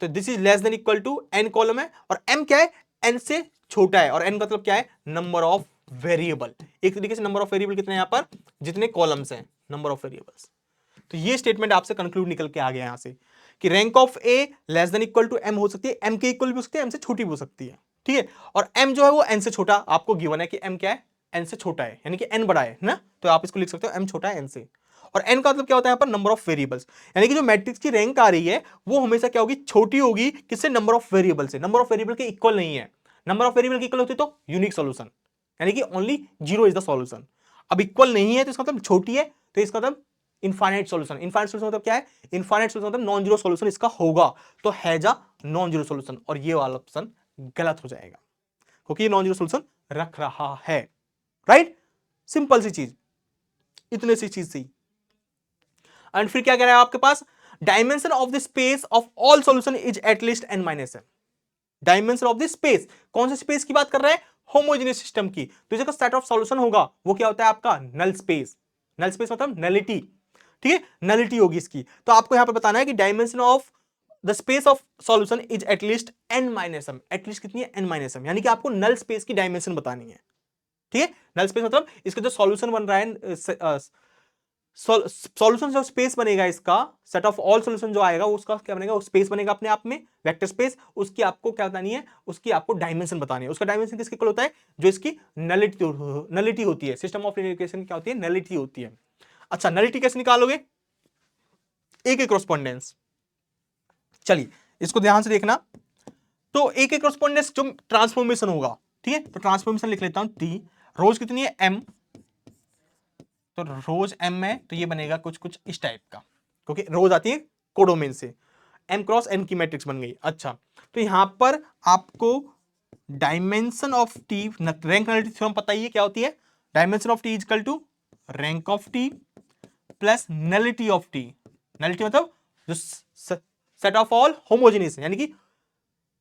तो this is less than equal to n column है, और m क्या है n से छोटा है, और n मतलब क्या है नंबर ऑफ वेरिएबल, एक तरीके से नंबर ऑफ वेरिएबल कितने यहां पर, जितने कॉलम्स हैं नंबर ऑफ वेरिएबल्स। तो ये स्टेटमेंट आपसे कंक्लूड निकल के आ गया यहां से कि rank of A less than equal to m हो सकती है, m के इक्वल भी हो सकती है, m से छोटी भी हो सकती है, ठीक है, और m जो है वो n से छोटा, आपको गिवन है कि m क्या है n से छोटा है, यानी कि n बड़ा है ना, तो आप इसको लिख सकते हो m छोटा है n से, और n का मतलब क्या होता है यहाँ पर नंबर ऑफ वेरिएबल्स, यानी कि जो मैट्रिक्स की रैंक आ रही है वो हमेशा क्या होगी, छोटी होगी, किससे, नंबर ऑफ वेरिएबल से। नंबर ऑफ वेरिएबल के इक्वल नहीं है, नंबर ऑफ वेरिएबल के इक्वल होती तो यूनिक सॉल्यूशन, यानी कि ओनली 0 इज द सॉल्यूशन। अब इक्वल नहीं है तो इसका मतलब छोटी है, तो इसका मतलब इनफाइनाइट सॉल्यूशन। इनफाइनाइट सॉल्यूशन मतलब क्या है, इनफाइनाइट सॉल्यूशन मतलब नॉन जीरो सॉल्यूशन इसका होगा, तो has a non zero solution, और ये वाला ऑप्शन गलत हो जाएगा क्योंकि ये नॉन जीरो सॉल्यूशन रख रहा है, राइट। सिंपल सी चीज, इतने सी चीज थी। एंड फिर क्या कह रहा है आपके पास, dimension of the space of all solution is at least n minus m। Dimension of the space, कौन से स्पेस की बात कर रहे हैं, होमोजेनियस सिस्टम की। तो इसका सेट ऑफ सॉल्यूशन होगा वो क्या होता है आपका, नल स्पेस। नल स्पेस मतलब नलिटी, ठीक है, नलिटी होगी इसकी। तो आपको यहां पर बताना है कि dimension of the space of solution is at least n minus m। At least कितनी है, n माइनस m, यानी कि आपको नल स्पेस की डायमेंशन बतानी है, ठीक है। नल स्पेस मतलब इसका जो सॉल्यूशन बन रहा है, सॉल्यूशन जो स्पेस बनेगा, इसका सेट ऑफ ऑल सॉल्यूशन जो आएगा उसका क्या बनेगा, वो स्पेस बनेगा अपने आप में, वेक्टर स्पेस। उसकी आपको क्या बतानी है, उसकी आपको डायमेंशन बतानी है। उसका डायमेंशन किसके इक्वल होता है, जो इसकी नलिटी होती है। सिस्टम ऑफ लीनियर इक्वेशन क्या होती है, नलिटी होती है। अच्छा, नलिटी कैसे निकालोगे, एक एक कॉरेस्पॉन्डेंस। चलिए इसको ध्यान से देखना। तो एक एक कॉरेस्पॉन्डेंस जो ट्रांसफॉर्मेशन होगा, ठीक है, तो ट्रांसफॉर्मेशन लिख लेता हूं टी, रोज कितनी है m, तो रोज m है तो ये बनेगा कुछ कुछ इस टाइप का, क्योंकि रोज आती है कोडोमेन से, m क्रॉस n की मैट्रिक्स बन गई। अच्छा, तो यहां पर आपको dimension of T, rank nullity theorem पता ही है क्या होती है, dimension of T is equal to rank of T plus nullity of T. Nullity मतलब जो सेट ऑफ ऑल होमोजेनियस, यानी कि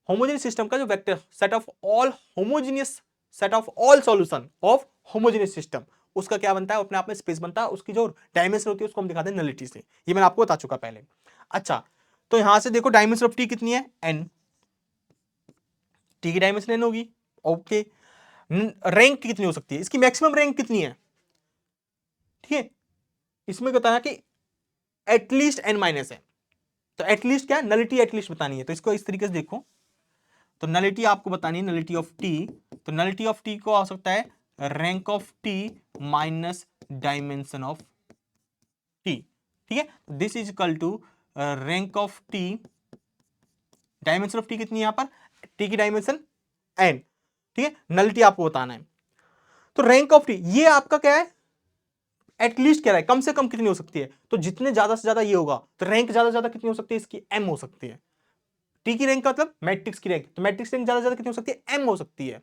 होमोजेनियस सिस्टम का जो vector set of all homogeneous, set of all solution of homogeneous system, उसका क्या बनता है, अपने आप में स्पेस बनता है। उसकी जो डायमेंशन होती है उसको हम दिखाते हैं नलिटी से, ये मैंने आपको बता चुका पहले। अच्छा, तो यहां से देखो डायमेंशन ऑफ टी कितनी है, n, टी की डायमेंशन n होगी, ओके। रैंक कितनी हो सकती है, इसकी मैक्सिमम रैंक कितनी है, ठीक है, इसमें बताना कि एटलीस्ट n माइनस है। तो एटलीस्ट क्या है, नलिटी एटलीस्ट बतानी है, तो इसको इस तरीके से देखो। तो नलिटी आपको बतानी है, नलिटी ऑफ टी, तो नलिटी ऑफ टी को आ सकता है rank of T minus dimension of T, ठीक है। This is equal to rank of T, dimension of T कितनी है यहां पर, टी की डायमेंशन n, ठीक है, नलिटी आपको बताना है। तो रैंक ऑफ टी ये आपका क्या है, एटलीस्ट कह रहा है कम से कम कितनी हो सकती है, तो जितने ज्यादा से ज्यादा ये होगा, तो रैंक ज्यादा से ज्यादा कितनी हो सकती है, इसकी m हो सकती है। टी की रैंक का मतलब मैट्रिक्स की रैंक, तो मैट्रिक्स रैंक ज्यादा से ज्यादा कितनी हो सकती है, m हो सकती है,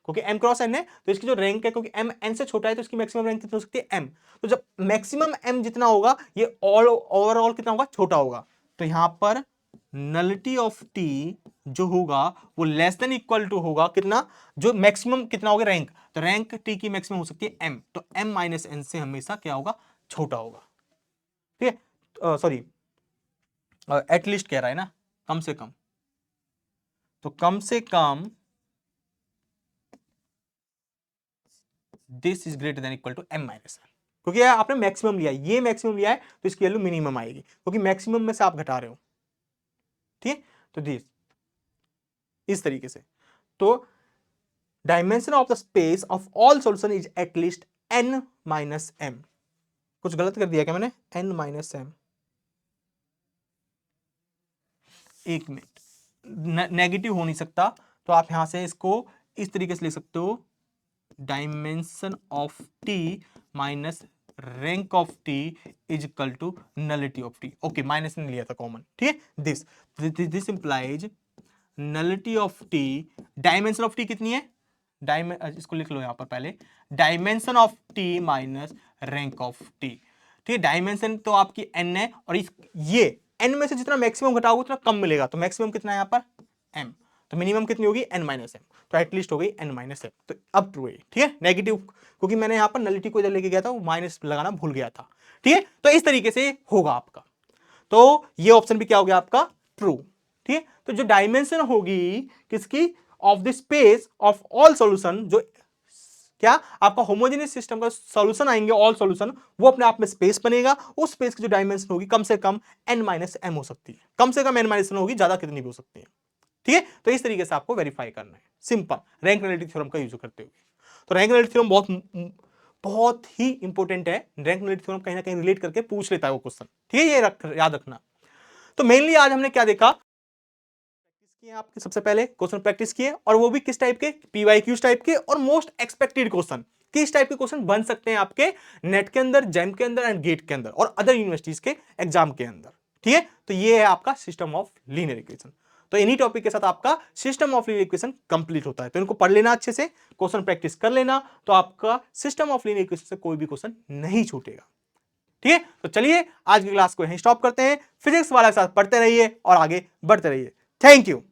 क्योंकि m क्रॉस n है, तो इसकी जो रैंक है, क्योंकि m n से छोटा है तो इसकी मैक्सिमम रैंक कितनी हो सकती है, m। तो जब मैक्सिमम m जितना होगा, ये ऑल ओवरऑल कितना होगा, छोटा होगा। तो यहां पर नलिटी ऑफ टी जो होगा वो लेस देन इक्वल टू होगा कितना, जो मैक्सिमम कितना होगा, रैंक, तो रैंक टी की मैक्सिमम हो सकती है m, तो m माइनस n से हमेशा क्या होगा, छोटा होगा, ठीक है। सॉरी, एटलीस्ट कह रहा है ना, कम से कम, तो कम से कम this is greater than equal to m minus n, क्योंकि आपने मैक्सिमम लिया है, ये मैक्सिमम लिया है तो इसकी वैल्यू मिनिमम आएगी, क्योंकि मैक्सिमम में से आप घटा रहे हो, ठीक है। तो दिस इस तरीके से, तो dimension of the space of all solution is at least n minus m। कुछ गलत कर दिया क्या मैंने, n माइनस m, एक मिनट, नेगेटिव हो नहीं सकता, तो आप यहां से इसको इस तरीके से लिख सकते हो, dimension of T minus rank of T is equal to nullity of T. Okay, minus ने लिया था कॉमन, ठीक है। This implies nullity of T, dimension of T कितनी है, इसको लिख लो यहां पर पहले, dimension of T minus rank of T, ठीक है। डायमेंशन तो आपकी n है, और ये n में से जितना मैक्सिमम घटाओगे उतना कम मिलेगा, तो मैक्सिमम कितना है यहां पर, m, तो मिनिमम कितनी होगी, n माइनस m, तो एटलीस्ट हो गई n माइनस m, तो अब ट्रू है, ठीक है। नेगेटिव, क्योंकि मैंने यहां पर नलिटी को इधर लेके गया था, वो माइनस लगाना भूल गया था, ठीक है। तो इस तरीके से होगा आपका, तो ये ऑप्शन भी क्या हो गया आपका, ट्रू, ठीक है। तो जो डायमेंशन होगी किसकी, of the space of all solution, जो क्या आपका होमोजेनियस सिस्टम का सॉल्यूशन आएंगे ऑल सॉल्यूशन, वो अपने आप में स्पेस बनेगा, उस स्पेस की जो डायमेंशन होगी कम से कम n माइनस m हो सकती है, कम से कम n माइनस m होगी, ज्यादा कितनी भी हो सकती है, ठीक है। तो इस तरीके से आपको वेरीफाई करना है, सिंपल रैंक नलिटी थ्योरम का यूज करते हुए। तो रैंक नलिटी थ्योरम बहुत बहुत ही इंपॉर्टेंट है, रैंक न्युलरिटी थ्योरम कहीं ना कहीं रिलेट करके पूछ लेता है वो क्वेश्चन, ठीक है, ये याद रखना। तो मेनली आज हमने क्या देखा, किए आपके सबसे पहले क्वेश्चन प्रैक्टिस किए, और वो भी किस टाइप के, पीवाईक्यूज टाइप के और मोस्ट एक्सपेक्टेड क्वेश्चन, किस टाइप के क्वेश्चन बन सकते हैं आपके नेट के अंदर, जैम के अंदर एंड गेट के अंदर और अदर यूनिवर्सिटीज के एग्जाम के अंदर, ठीक है। तो ये है आपका सिस्टम ऑफ लीनियर इक्वेशन। तो इन्हीं टॉपिक के साथ आपका system of linear equation complete होता है। तो इनको पढ़ लेना अच्छे से, क्वेश्चन प्रैक्टिस कर लेना, तो आपका सिस्टम ऑफ लीनियर इक्वेशन से कोई भी क्वेश्चन नहीं छूटेगा, ठीक है। तो चलिए आज की क्लास को यहीं स्टॉप करते हैं। फिजिक्स वाला के साथ पढ़ते रहिए और आगे बढ़ते रहिए। Thank you.